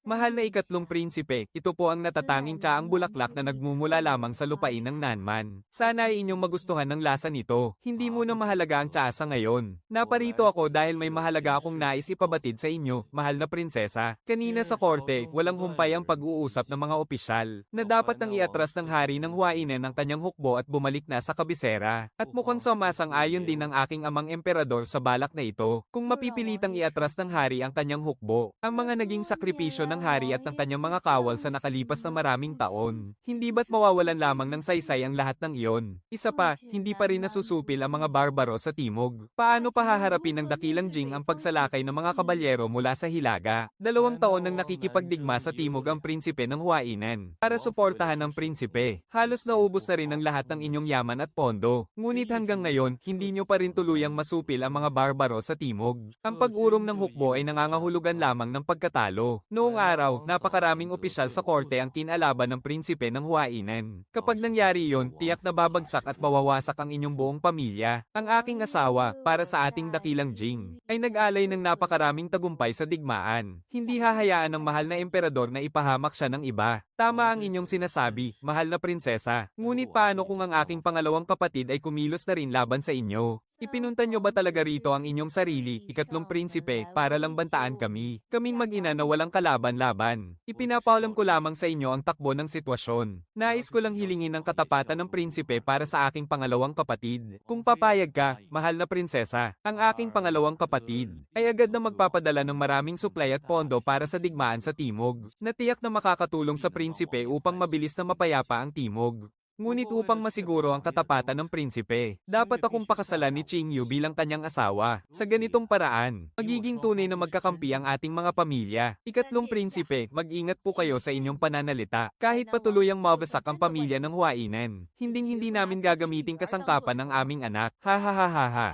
Mahal na 3 prinsipe, ito po ang natatanging tsaang bulaklak na nagmumula lamang sa lupain ng Nanman. Sana ay inyong magustuhan ng lasa nito. Hindi muna mahalaga ang tsaa sa ngayon. Naparito ako dahil may mahalaga akong nais ipabatid sa inyo, mahal na prinsesa. Kanina sa korte, walang humpay ang pag-uusap ng mga opisyal na dapat nang iatras ng hari ng Huainan ang kanyang hukbo at bumalik na sa kabisera. At mukhang sumasang-ayon din ang aking amang emperador sa balak na ito. Kung mapipilitang iatras ng hari ang kanyang hukbo, ang mga naging sakripisyo ng hari at ng kanyang mga kawal sa nakalipas na maraming taon. Hindi ba't mawawalan lamang ng saysay ang lahat ng iyon? Isa pa, hindi pa rin nasusupil ang mga barbaro sa timog. Paano pa haharapin ng dakilang Jing ang pagsalakay ng mga kabalyero mula sa Hilaga? 2 taon nang nakikipagdigma sa timog ang prinsipe ng Huainan para suportahan ang prinsipe. Halos naubos na rin ang lahat ng inyong yaman at pondo. Ngunit hanggang ngayon, hindi nyo pa rin tuluyang masupil ang mga barbaro sa timog. Ang pag-urong ng hukbo ay nangangahulugan lamang ng pagkatalo. Noong araw, napakaraming opisyal sa korte ang kinalaban ng prinsipe ng Huainan. Kapag nangyari yon, tiyak na babagsak at mawawasak ang inyong buong pamilya. Ang aking asawa, para sa ating dakilang Jing, ay nag-alay ng napakaraming tagumpay sa digmaan. Hindi hahayaan ng mahal na emperador na ipahamak siya ng iba. Tama ang inyong sinasabi, mahal na prinsesa. Ngunit paano kung ang aking pangalawang kapatid ay kumilos na rin laban sa inyo? Ipinunta nyo ba talaga rito ang inyong sarili, ikatlong prinsipe, para lang bantaan kami? Kaming mag-ina na walang kalaban-laban. Ipinapaalam ko lamang sa inyo ang takbo ng sitwasyon. Nais ko lang hilingin ang katapatan ng prinsipe para sa aking pangalawang kapatid. Kung papayag ka, mahal na prinsesa, ang aking pangalawang kapatid ay agad na magpapadala ng maraming suplay at pondo para sa digmaan sa timog, na tiyak na makakatulong sa prinsipe upang mabilis na mapayapa ang timog. Ngunit upang masiguro ang katapatan ng prinsipe, dapat akong pakasalan ni Qingyu bilang kanyang asawa. Sa ganitong paraan, magiging tunay na magkakampi ang ating mga pamilya. Ikatlong prinsipe, mag-ingat po kayo sa inyong pananalita. Kahit patuluyang mabasak ang pamilya ng Huainan, hinding-hindi namin gagamiting kasangkapan ng aming anak. Ha ha ha ha ha.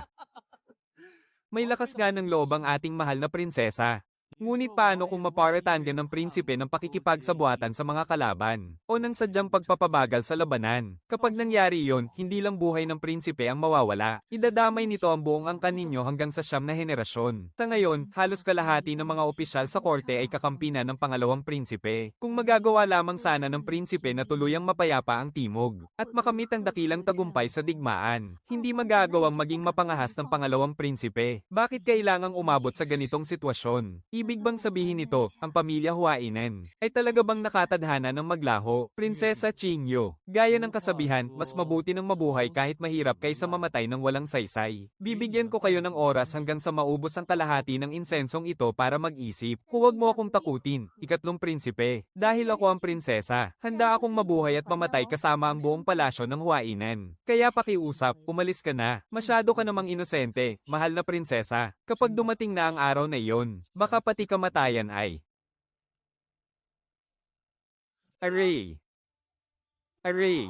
May lakas nga ng loob ang ating mahal na prinsesa. Ngunit paano kung maparatanggan ng prinsipe ng pakikipagsabuatan sa mga kalaban, o ng sadyang pagpapabagal sa labanan? Kapag nangyari yon, hindi lang buhay ng prinsipe ang mawawala, idadamay nito ang buong angkan ninyo hanggang sa 9 na henerasyon. Sa ngayon, halos kalahati ng mga opisyal sa korte ay kakampi na ng pangalawang prinsipe. Kung magagawa lamang sana ng prinsipe na tuluyang mapayapa ang timog, at makamit ang dakilang tagumpay sa digmaan, hindi magagawang maging mapangahas ng pangalawang prinsipe. Bakit kailangang umabot sa ganitong sitwasyon? Ibig bang sabihin nito, ang pamilya Huainan ay talaga bang nakatadhana ng maglaho? Prinsesa Qingyu, gaya ng kasabihan, mas mabuti ng mabuhay kahit mahirap kaysa mamatay ng walang saysay. Bibigyan ko kayo ng oras hanggang sa maubos ang kalahati ng insensong ito para mag-isip. Huwag mo akong takutin, ikatlong prinsipe. Dahil ako ang prinsesa, handa akong mabuhay at mamatay kasama ang buong palasyo ng Huainan. Kaya pakiusap, umalis ka na. Masyado ka namang inosente, mahal na prinsesa. Kapag dumating na ang araw na iyon, baka pati kamatayan ay Aray! Aray!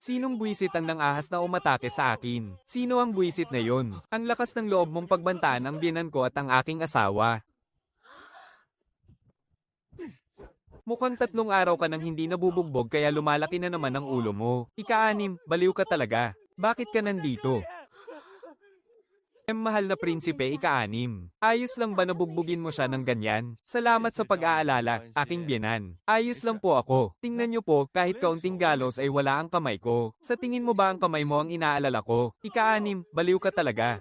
Sinong buwisit ang nangahas na umatake sa akin? Sino ang buwisit na yon? Ang lakas ng loob mong pagbantaan ang biyenan ko at ang aking asawa. Mukhang 3 araw ka nang hindi nabubugbog kaya lumalaki na naman ang ulo mo. Ika-6, baliw ka talaga. Bakit ka nandito? Mahal na prinsipe, ika-6. Ayos lang ba nabugbugin mo siya ng ganyan? Salamat sa pag-aalala, aking biyenan. Ayos lang po ako. Tingnan niyo po, kahit kaunting galos ay wala ang kamay ko. Sa tingin mo ba ang kamay mo ang inaalala ko? Ika-6, baliw ka talaga.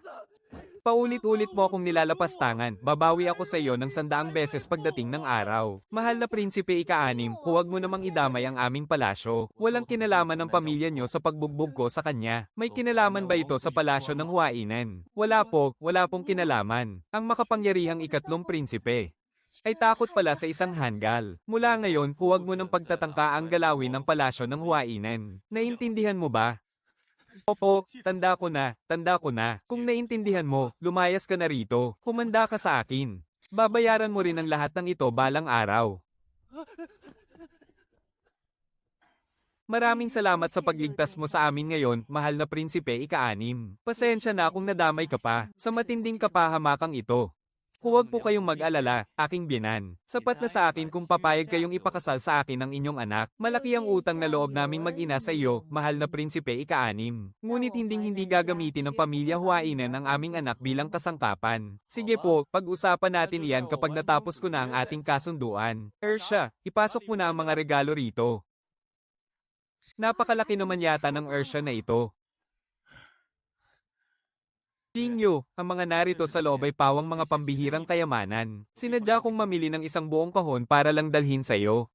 Paulit-ulit mo akong nilalapastangan, babawi ako sa iyo ng 100 beses pagdating ng araw. Mahal na prinsipe, ika-6, huwag mo namang idamay ang aming palasyo. Walang kinalaman ng pamilya nyo sa pagbugbog ko sa kanya. May kinalaman ba ito sa palasyo ng Huainan? Wala po, wala pong kinalaman. Ang makapangyarihang ikatlong prinsipe ay takot pala sa isang hanggal. Mula ngayon, huwag mo nang pagtatangka ang galawin ng palasyo ng Huainan. Naintindihan mo ba? Opo, tanda ko na, tanda ko na. Kung naintindihan mo, lumayas ka na rito. Humanda ka sa akin. Babayaran mo rin ang lahat ng ito balang araw. Maraming salamat sa pagligtas mo sa amin ngayon, mahal na prinsipe, ika-6. Pasensya na kung nadamay ka pa, sa matinding kapahamakang ito. Huwag po kayong mag-alala, aking biyenan. Sapat na sa akin kung papayag kayong ipakasal sa akin ang inyong anak. Malaki ang utang na loob naming mag-ina sa iyo, mahal na prinsipe, ika-6. Ngunit hindi gagamitin ng pamilya Huainan ang aming anak bilang kasangkapan. Sige po, pag-usapan natin iyan kapag natapos ko na ang ating kasunduan. Ersha, ipasok mo na ang mga regalo rito. Napakalaki naman yata ng Ersha na ito. Qingyu, ang mga narito sa loob ay pawang mga pambihirang kayamanan. Sinadya kong mamili ng isang buong kahon para lang dalhin sa iyo.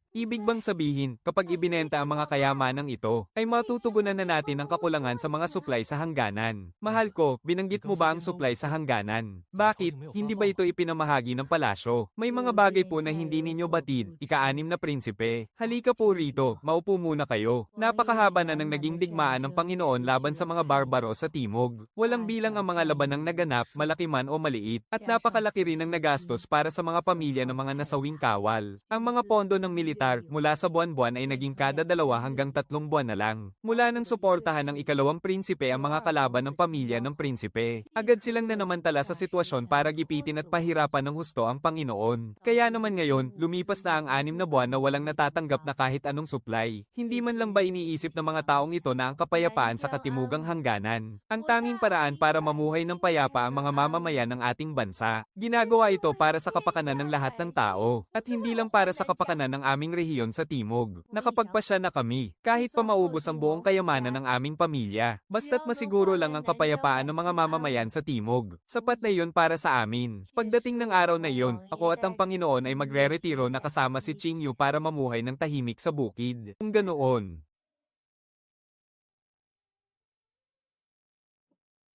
Ibig bang sabihin, kapag ibinenta ang mga kayamanang ito, ay matutugunan na natin ang kakulangan sa mga supply sa hangganan. Mahal ko, binanggit mo ba ang supply sa hangganan? Bakit? Hindi ba ito ipinamahagi ng palasyo? May mga bagay po na hindi ninyo batid, ika-6 na prinsipe. Halika po rito, maupo muna kayo. Napakahaba na ng naging digmaan ng Panginoon laban sa mga barbaro sa timog. Walang bilang ang mga labanang naganap, malaki man o maliit, at napakalaki rin ang nagastos para sa mga pamilya ng mga nasawing kawal. Ang mga pondo ng military militar, mula sa buwan-buwan ay naging kada 2 hanggang 3 buwan na lang. Mula nang suportahan ng ikalawang prinsipe ang mga kalaban ng pamilya ng prinsipe, agad silang nanamantala sa sitwasyon para gipitin at pahirapan ng husto ang Panginoon. Kaya naman ngayon, lumipas na ang 6 na buwan na walang natatanggap na kahit anong supply. Hindi man lang ba iniisip ng mga taong ito na ang kapayapaan sa katimugang hangganan ang tanging paraan para mamuhay ng payapa ang mga mamamayan ng ating bansa. Ginagawa ito para sa kapakanan ng lahat ng tao, at hindi lang para sa kapakanan ng aming rehiyon sa timog. Nakapagpasya na kami, kahit pa maubos ang buong kayamanan ng aming pamilya, basta't masiguro lang ang kapayapaan ng mga mamamayan sa timog. Sapat na iyon para sa amin. Pagdating ng araw na iyon, ako at ang Panginoon ay magre-retiro na kasama si Ching Yu para mamuhay ng tahimik sa bukid. Kung ganoon,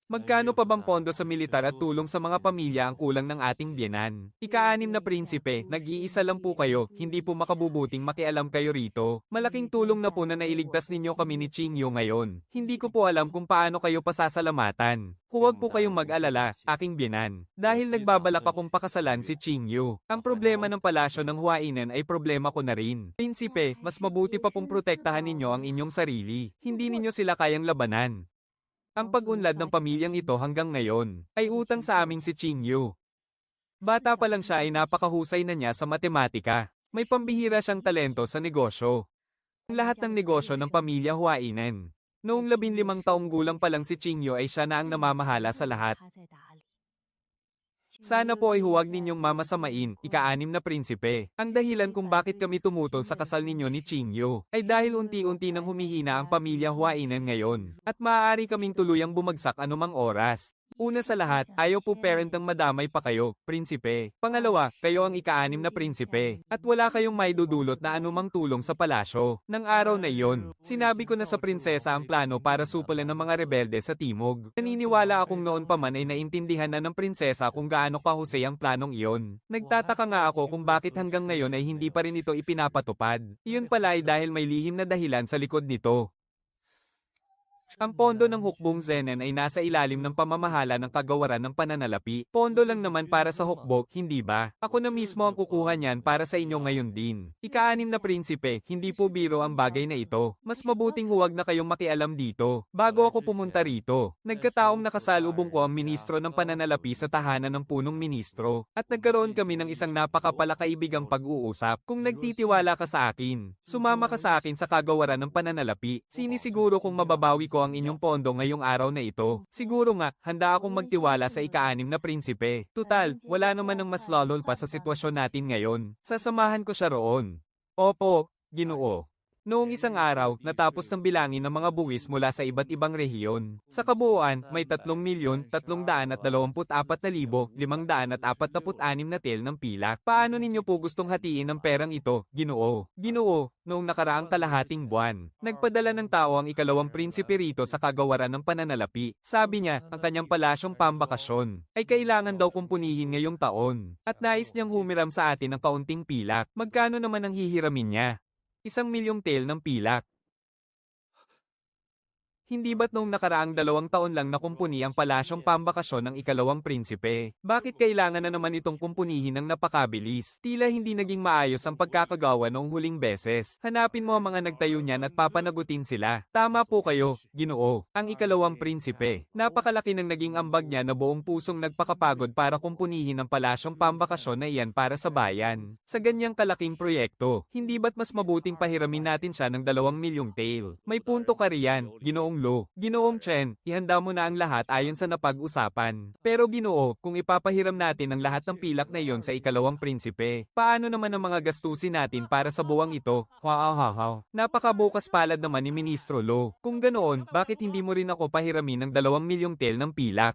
magkano pa bang pondo sa militar at tulong sa mga pamilya ang kulang ng ating biyenan? Ika-6 na prinsipe, nag-iisa lang po kayo, hindi po makabubuting makialam kayo rito. Malaking tulong na po na nailigtas ninyo kami ni Ching Yu ngayon. Hindi ko po alam kung paano kayo pasasalamatan. Huwag po kayong mag-alala, aking biyenan. Dahil nagbabalak akong pakasalan si Ching Yu. Ang problema ng palasyo ng Huainan ay problema ko na rin. Prinsipe, mas mabuti pa pong protektahan ninyo ang inyong sarili. Hindi ninyo sila kayang labanan. Ang pag-unlad ng pamilyang ito hanggang ngayon ay utang sa aming si Ching Yu. Bata pa lang siya ay napakahusay na niya sa matematika. May pambihira siyang talento sa negosyo. Ang lahat ng negosyo ng pamilya Huainan. Noong 15 taong gulang pa lang si Ching Yu ay siya na ang namamahala sa lahat. Sana po ay huwag ninyong mamasamain, ika-6 na prinsipe. Ang dahilan kung bakit kami tumutol sa kasal ninyo ni Ching Yu ay dahil unti-unti nang humihina ang pamilya Huainan ngayon, at maaari kaming tuluyang bumagsak anumang oras. Una sa lahat, ayaw po parentang madamay pa kayo, prinsipe. Pangalawa, kayo ang ika-6 na prinsipe, at wala kayong maidudulot na anumang tulong sa palasyo. Nang araw na iyon, sinabi ko na sa prinsesa ang plano para supulan ng mga rebelde sa timog. Naniniwala akong noon pa man ay naintindihan na ng prinsesa kung gaano kahusay ang planong iyon. Nagtataka nga ako kung bakit hanggang ngayon ay hindi pa rin ito ipinapatupad. Iyon pala ay dahil may lihim na dahilan sa likod nito. Ang pondo ng hukbong Zenan ay nasa ilalim ng pamamahala ng kagawaran ng pananalapi. Pondo lang naman para sa hukbok, hindi ba? Ako na mismo ang kukuha niyan para sa inyo ngayon din. Ika-6 na prinsipe, hindi po biro ang bagay na ito. Mas mabuting huwag na kayong makialam dito. Bago ako pumunta rito, nagkataong nakasalubong ko ang ministro ng pananalapi sa tahanan ng punong ministro. At nagkaroon kami ng isang napakapalakaibigang pag-uusap. Kung nagtitiwala ka sa akin, sumama ka sa akin sa kagawaran ng pananalapi. Sinisiguro kong mababawi ko ang inyong pondo ngayong araw na ito. Siguro nga, handa akong magtiwala sa ika-6 na prinsipe. Tutal, wala naman ng mas lolol pa sa sitwasyon natin ngayon. Sasamahan ko siya roon. Opo, Ginoo. Noong isang araw, natapos ng bilangin ng mga buwis mula sa iba't ibang rehiyon. Sa kabuuan, may 3,324,546 na tel ng pilak. Paano ninyo po gustong hatiin ang perang ito, Ginoo? Ginoo, noong nakaraang kalahating buwan, nagpadala ng tao ang ikalawang prinsipe rito sa kagawaran ng pananalapi. Sabi niya, ang kanyang palasyong pambakasyon ay kailangan daw kumpunihin ngayong taon. At nais niyang humiram sa atin ng kaunting pilak. Magkano naman ang hihiramin niya? 1,000,000 tel ng pilak. Hindi ba't noong nakaraang 2 taon lang nakumpuni ang palasyong pambakasyon ng ikalawang prinsipe? Bakit kailangan na naman itong kumpunihin ng napakabilis? Tila hindi naging maayos ang pagkakagawa noong huling beses. Hanapin mo ang mga nagtayo niyan at papanagutin sila. Tama po kayo, Ginoo. Ang ikalawang prinsipe. Napakalaki ng naging ambag niya na buong pusong nagpakapagod para kumpunihin ang palasyong pambakasyon na iyan para sa bayan. Sa ganyang kalaking proyekto, hindi ba't mas mabuting pahiramin natin siya ng 2,000,000 tel? May punto ka riyan, Ginoong Lo. Ginoong Chen, ihanda mo na ang lahat ayon sa napag-usapan. Pero Ginoo, kung ipapahiram natin ang lahat ng pilak na iyon sa ikalawang prinsipe, paano naman ang mga gastusin natin para sa buwang ito? Wow. Napakabukas palad naman ni Ministro Lo. Kung ganoon, bakit hindi mo rin ako pahiramin ng 2,000,000 tel ng pilak?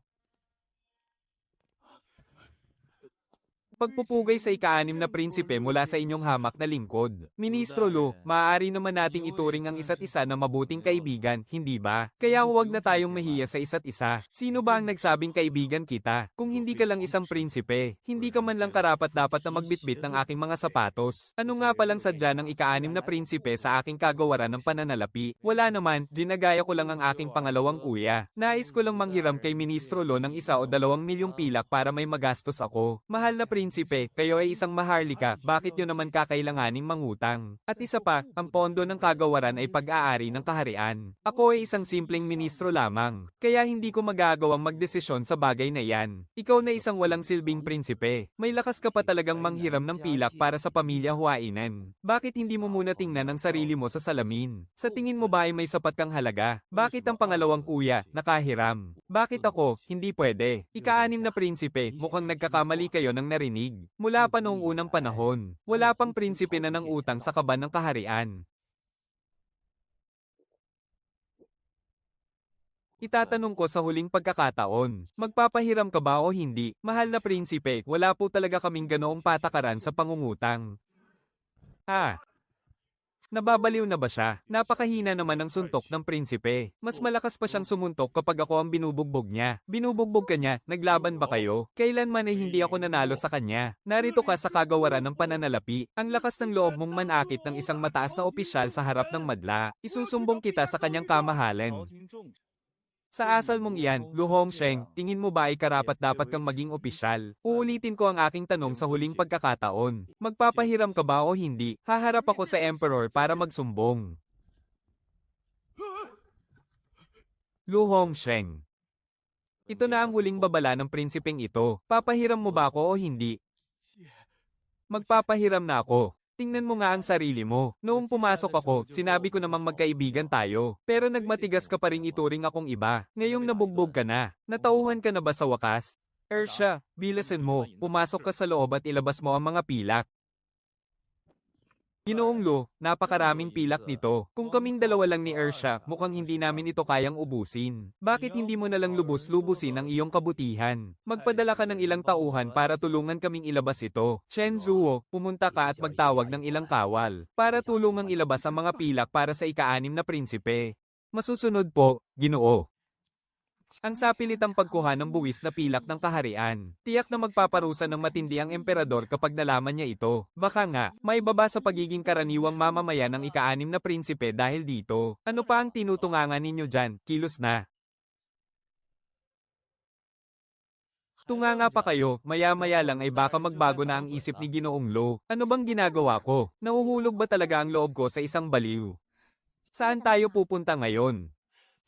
Pagpupugay sa ika-6 na prinsipe mula sa inyong hamak na lingkod. Ministro Lu, maaari naman nating ituring ang isa't isa na mabuting kaibigan, hindi ba? Kaya huwag na tayong mahiya sa isa't isa. Sino ba ang nagsabing kaibigan kita? Kung hindi ka lang isang prinsipe, hindi ka man lang karapat-dapat na magbitbit ng aking mga sapatos. Ano nga palang sadya ng ika-6 na prinsipe sa aking kagawaran ng pananalapi? Wala naman, ginagaya ko lang ang aking pangalawang kuya. Nais ko lang manghiram kay Ministro Lu ng 1 o 2 milyong pilak para may magastos ako. Mahal na prinsipe, prinsipe, kayo ay isang maharlika, bakit nyo naman kakailanganing mangutang? At isa pa, ang pondo ng kagawaran ay pag-aari ng kaharian. Ako ay isang simpleng ministro lamang, kaya hindi ko magagawang magdesisyon sa bagay na yan. Ikaw na isang walang silbing prinsipe, may lakas ka pa talagang manghiram ng pilak para sa pamilya Huainan. Bakit hindi mo muna tingnan ang sarili mo sa salamin? Sa tingin mo ba ay may sapat kang halaga? Bakit ang pangalawang kuya, nakahiram? Bakit ako, hindi pwede? Ika-anim na prinsipe, mukhang nagkakamali kayo ng narinig. Mula pa noong unang panahon, wala pang prinsipe na ng utang sa kaban ng kaharian. Itatanong ko sa huling pagkakataon, magpapahiram ka ba o hindi? Mahal na prinsipe, wala po talaga kaming ganoong patakaran sa pangungutang. Ha? Nababaliw na ba siya? Napakahina naman ng suntok ng prinsipe. Mas malakas pa siyang sumuntok kapag ako ang binubugbog niya. Binubugbog ka niya, naglaban ba kayo? Kailanman ay hindi ako nanalo sa kanya. Narito ka sa kagawaran ng pananalapi. Ang lakas ng loob mong manakit ng isang mataas na opisyal sa harap ng madla. Isusumbong kita sa kanyang kamahalan. Sa asal mong iyan, Lu Hongsheng, tingin mo ba ay karapat-dapat kang maging opisyal? Uulitin ko ang aking tanong sa huling pagkakataon. Magpapahiram ka ba o hindi? Haharap ako sa Emperor para magsumbong. Lu Hongsheng. Ito na ang huling babala ng prinsipeng ito. Papahiram mo ba ako o hindi? Magpapahiram na ako. Tingnan mo nga ang sarili mo. Noong pumasok ako, sinabi ko namang magkaibigan tayo. Pero nagmatigas ka pa ring ituring akong iba. Ngayong nabugbog ka na. Natauhan ka na ba sa wakas? Ersha, bilasin mo. Pumasok ka sa loob at ilabas mo ang mga pilak. Ginoong Lu, napakaraming pilak nito. Kung kaming dalawa lang ni Ersha, mukhang hindi namin ito kayang ubusin. Bakit hindi mo nalang lubos-lubusin ang iyong kabutihan? Magpadala ka ng ilang tauhan para tulungan kaming ilabas ito. Chen Zuo, pumunta ka at magtawag ng ilang kawal para tulungang ilabas ang mga pilak para sa ika-anim na prinsipe. Masusunod po, Ginoo. Ang sapilitang pagkuha ng buwis na pilak ng kaharian. Tiyak na magpaparusa ng matindi ang emperador kapag nalaman niya ito. Baka nga, may baba sa pagiging karaniwang mamamayan ng ika-anim na prinsipe dahil dito. Ano pa ang tinutungangan ninyo dyan? Kilos na. Tunganga pa kayo, maya-maya lang ay baka magbago na ang isip ni Ginoong Lu. Ano bang ginagawa ko? Nahuhulog ba talaga ang loob ko sa isang baliw? Saan tayo pupunta ngayon?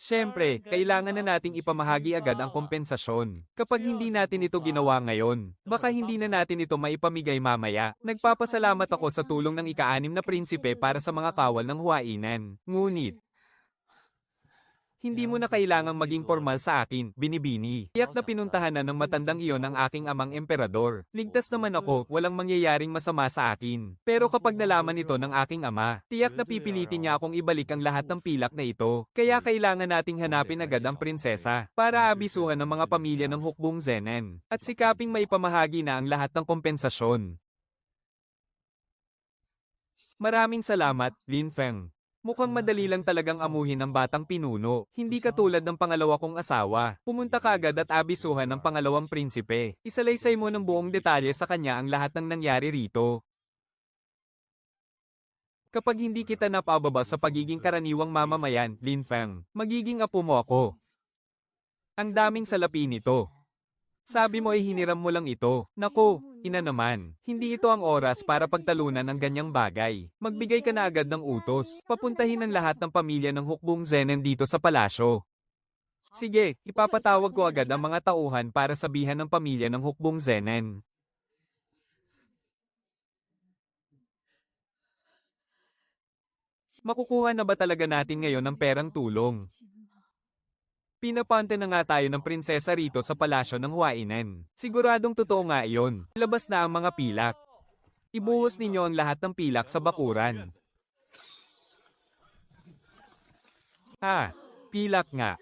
Siyempre, kailangan na nating ipamahagi agad ang kompensasyon. Kapag hindi natin ito ginawa ngayon, baka hindi na natin ito maipamigay mamaya. Nagpapasalamat ako sa tulong ng ika-anim na prinsipe para sa mga kawal ng Huainan. Ngunit, hindi mo na kailangang maging formal sa akin, binibini. Tiyak na pinuntahan na ng matandang iyon ang aking amang emperador. Ligtas naman ako, walang mangyayaring masama sa akin. Pero kapag nalaman ito ng aking ama, tiyak na pipilitin niya akong ibalik ang lahat ng pilak na ito. Kaya kailangan nating hanapin agad ang prinsesa para abisuhan ng mga pamilya ng hukbong Zenan. At sikaping maipamahagi na ang lahat ng kompensasyon. Maraming salamat, Lin Feng. Mukhang madali lang talagang amuhin ang batang pinuno, hindi katulad ng pangalawa kong asawa. Pumunta ka agad at abisuhan ng pangalawang prinsipe. Isalaysay mo ng buong detalye sa kanya ang lahat ng nangyari rito. Kapag hindi kita napababa sa pagiging karaniwang mamamayan, Lin Feng, magiging apo mo ako. Ang daming salapi nito. Sabi mo ay hiniram mo lang ito. Naku, ina naman. Hindi ito ang oras para pagtalunan ng ganyang bagay. Magbigay ka na agad ng utos. Papuntahin ang lahat ng pamilya ng hukbong Zenan dito sa palasyo. Sige, ipapatawag ko agad ang mga tauhan para sabihan ng pamilya ng hukbong Zenan. Makukuha na ba talaga natin ngayon ang perang tulong? Pinapante na nga tayo ng prinsesa rito sa palasyo ng Huainan. Siguradong totoo nga iyon. Labas na ang mga pilak. Ibuhos ninyo ang lahat ng pilak sa bakuran. Ha, pilak nga.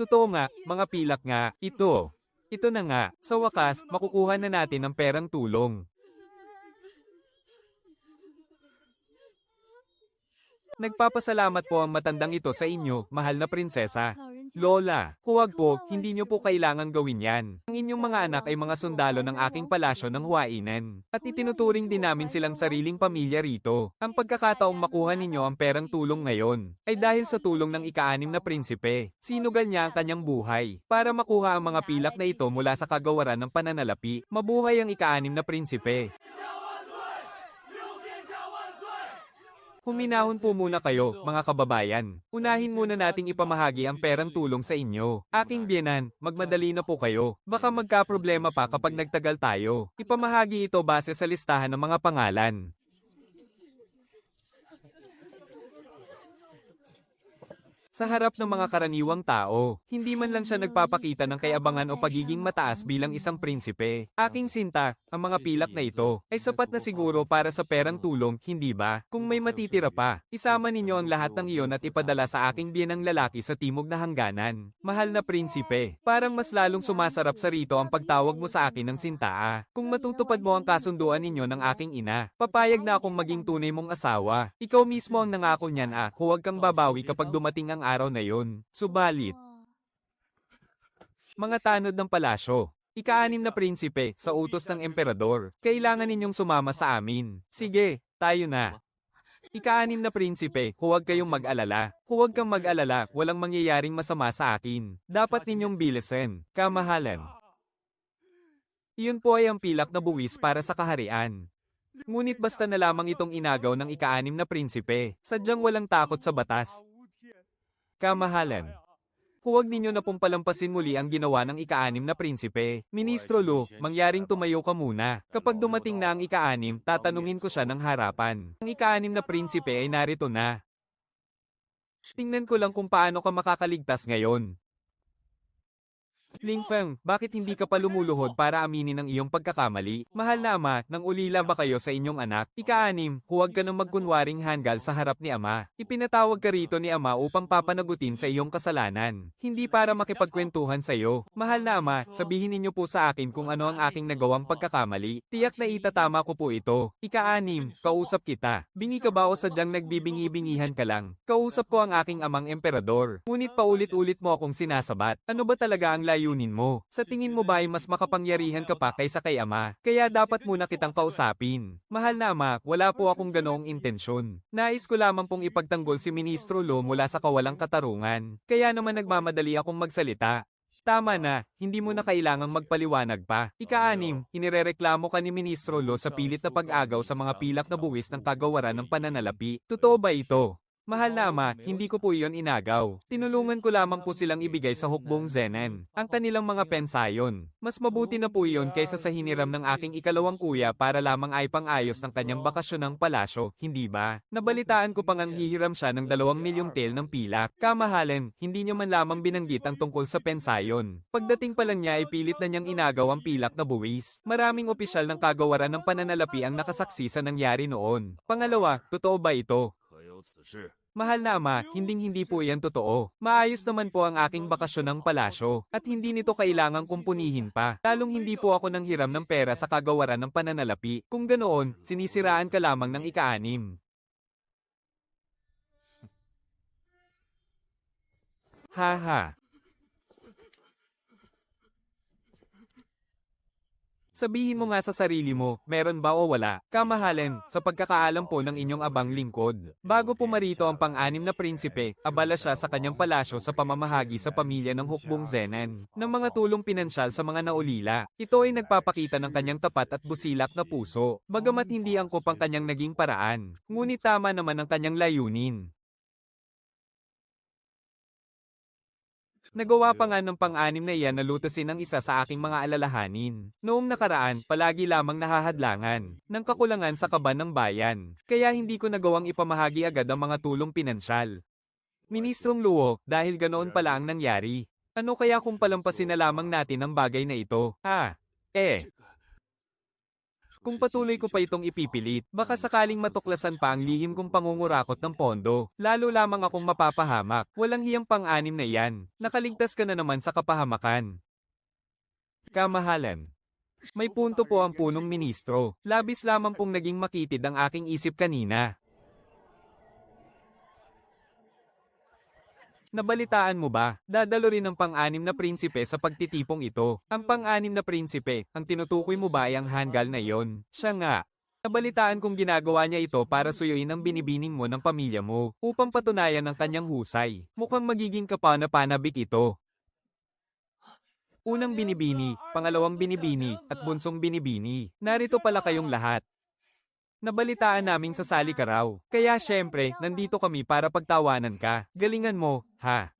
Totoo nga, mga pilak nga, ito. Ito na nga, sa wakas, makukuha na natin ang perang tulong. Nagpapasalamat po ang matandang ito sa inyo, mahal na prinsesa. Lola, huwag po, hindi niyo po kailangang gawin yan. Ang inyong mga anak ay mga sundalo ng aking palasyo ng Huainan. At itinuturing din namin silang sariling pamilya rito. Ang pagkakataong makuha ninyo ang perang tulong ngayon, ay dahil sa tulong ng ika-6 na prinsipe. Sinugal niya ang kanyang buhay, para makuha ang mga pilak na ito mula sa kagawaran ng pananalapi. Mabuhay ang ika-6 na prinsipe. Huminahon po muna kayo, mga kababayan. Unahin muna nating ipamahagi ang perang tulong sa inyo. Aking biyenan, magmadali na po kayo. Baka magka-problema pa kapag nagtagal tayo. Ipamahagi ito base sa listahan ng mga pangalan. Sa harap ng mga karaniwang tao, hindi man lang siya nagpapakita ng kayabangan o pagiging mataas bilang isang prinsipe. Aking sinta, ang mga pilak na ito, ay sapat na siguro para sa perang tulong, hindi ba? Kung may matitira pa, isama ninyo ang lahat ng iyon at ipadala sa aking biyenang lalaki sa timog na hangganan. Mahal na prinsipe, parang mas lalong sumasarap sa rito ang pagtawag mo sa akin ng sintaa. Kung matutupad mo ang kasunduan ninyo ng aking ina, papayag na akong maging tunay mong asawa. Ikaw mismo ang nangako niyan huwag kang babawi kapag dumating ang araw na yon. Subalit, mga tanod ng palasyo, ika-6 na prinsipe, sa utos ng emperador, kailangan ninyong sumama sa amin. Sige, tayo na. Ika-6 na prinsipe, huwag kayong mag-alala. Huwag kang mag-alala, walang mangyayaring masama sa akin. Dapat ninyong bilisan, kamahalan. Iyon po ay ang pilak na buwis para sa kaharian. Ngunit basta na lamang itong inagaw ng ika-6 na prinsipe, sadyang walang takot sa batas. Kamahalan. Huwag ninyo na pong palampasin muli ang ginawa ng ika-6 na prinsipe. Ministro Lu, mangyaring tumayo ka muna. Kapag dumating na ang ika-6, tatanungin ko siya ng harapan. Ang ika-6 na prinsipe ay narito na. Tingnan ko lang kung paano ka makakaligtas ngayon. Ling Feng, bakit hindi ka pa lumuluhod para aminin ang iyong pagkakamali? Mahal na ama, nang ulila ba kayo sa inyong anak? Ika-6, huwag ka nang magkunwaring hanggal sa harap ni ama. Ipinatawag ka rito ni ama upang papanagutin sa iyong kasalanan. Hindi para makipagkwentuhan sa iyo. Mahal na ama, sabihin ninyo po sa akin kung ano ang aking nagawang pagkakamali. Tiyak na itatama ko po ito. Ika-6, kausap kita. Bingi ka ba o sadyang nagbibingi-bingihan ka lang? Kausap ko ang aking amang emperador. Ngunit paulit-ulit mo akong sinasabat. Ano ba talaga ang layunin mo? Sa tingin mo ba ay mas makapangyarihan ka pa kaysa kay ama? Kaya dapat muna kitang kausapin. Mahal na ama, wala po akong ganoong intensyon. Nais ko lamang pong ipagtanggol si Ministro Lo mula sa kawalang katarungan. Kaya naman nagmamadali akong magsalita. Tama na, hindi mo na kailangang magpaliwanag pa. Ika-6, inirereklamo ka ni Ministro Lo sa pilit na pag-agaw sa mga pilak na buwis ng kagawaran ng pananalapi. Totoo ba ito? Mahal na ama, hindi ko po iyon inagaw. Tinulungan ko lamang po silang ibigay sa hukbong Zenan ang kanilang mga pensayon. Mas mabuti na po iyon kaysa sa hiniram ng aking ikalawang kuya para lamang ay pang-ayos ng kanyang bakasyon ng palasyo, hindi ba? Nabalitaan ko pang ang hihiram siya ng 2 milyong tel ng pilak. Kamahalan, hindi niya man lamang binanggit ang tungkol sa pensayon. Pagdating pa lang niya ay pilit na niyang inagaw ang pilak na buwis. Maraming opisyal ng kagawaran ng pananalapi ang nakasaksi sa nangyari noon. Pangalawa, totoo ba ito? Mahal na ama, hinding-hindi po iyan totoo. Maayos naman po ang aking bakasyon ng palasyo, at hindi nito kailangang kumpunihin pa. Lalong hindi po ako nang hiram ng pera sa kagawaran ng pananalapi. Kung ganoon, sinisiraan ka lamang ng ika-6. Haha. Sabihin mo nga sa sarili mo, meron ba o wala? Kamahalan, sa pagkakaalam po ng inyong abang lingkod. Bago pumarito ang pang-6 na prinsipe, abala siya sa kanyang palasyo sa pamamahagi sa pamilya ng hukbong Zenan ng mga tulong pinansyal sa mga naulila. Ito ay nagpapakita ng kanyang tapat at busilak na puso, bagamat hindi angkop ang kanyang naging paraan. Ngunit tama naman ang kanyang layunin. Nagawa pa nga ng pang-6 na iyan na lutasin ang isa sa aking mga alalahanin. Noong nakaraan, palagi lamang nahahadlangan ng kakulangan sa kaban ng bayan. Kaya hindi ko nagawang ipamahagi agad ang mga tulong pinansyal. Ministrong Luo, dahil ganoon pala ang nangyari. Ano kaya kung palampasin na lamang natin ang bagay na ito? Kung patuloy ko pa itong ipipilit, baka sakaling matuklasan pa ang lihim kong pangungurakot ng pondo. Lalo lamang akong mapapahamak. Walang hiyang pang-6 na iyan. Nakaligtas ka na naman sa kapahamakan. Kamahalan. May punto po ang punong ministro. Labis lamang pong naging makitid ang aking isip kanina. Nabalitaan mo ba? Dadalo rin ang pang-anim na prinsipe sa pagtitipong ito. Ang pang-anim na prinsipe, ang tinutukoy mo ba ay ang Hangal na iyon? Siya nga. Nabalitaan kong ginagawa niya ito para suyuin ang binibining mo ng pamilya mo, upang patunayan ang kanyang husay. Mukhang magiging kapana-panabik ito. Unang binibini, pangalawang binibini, at bunsong binibini. Narito pala kayong lahat. Nabalitaan naming sasali ka raw. Kaya syempre, nandito kami para pagtawanan ka. Galingan mo, ha?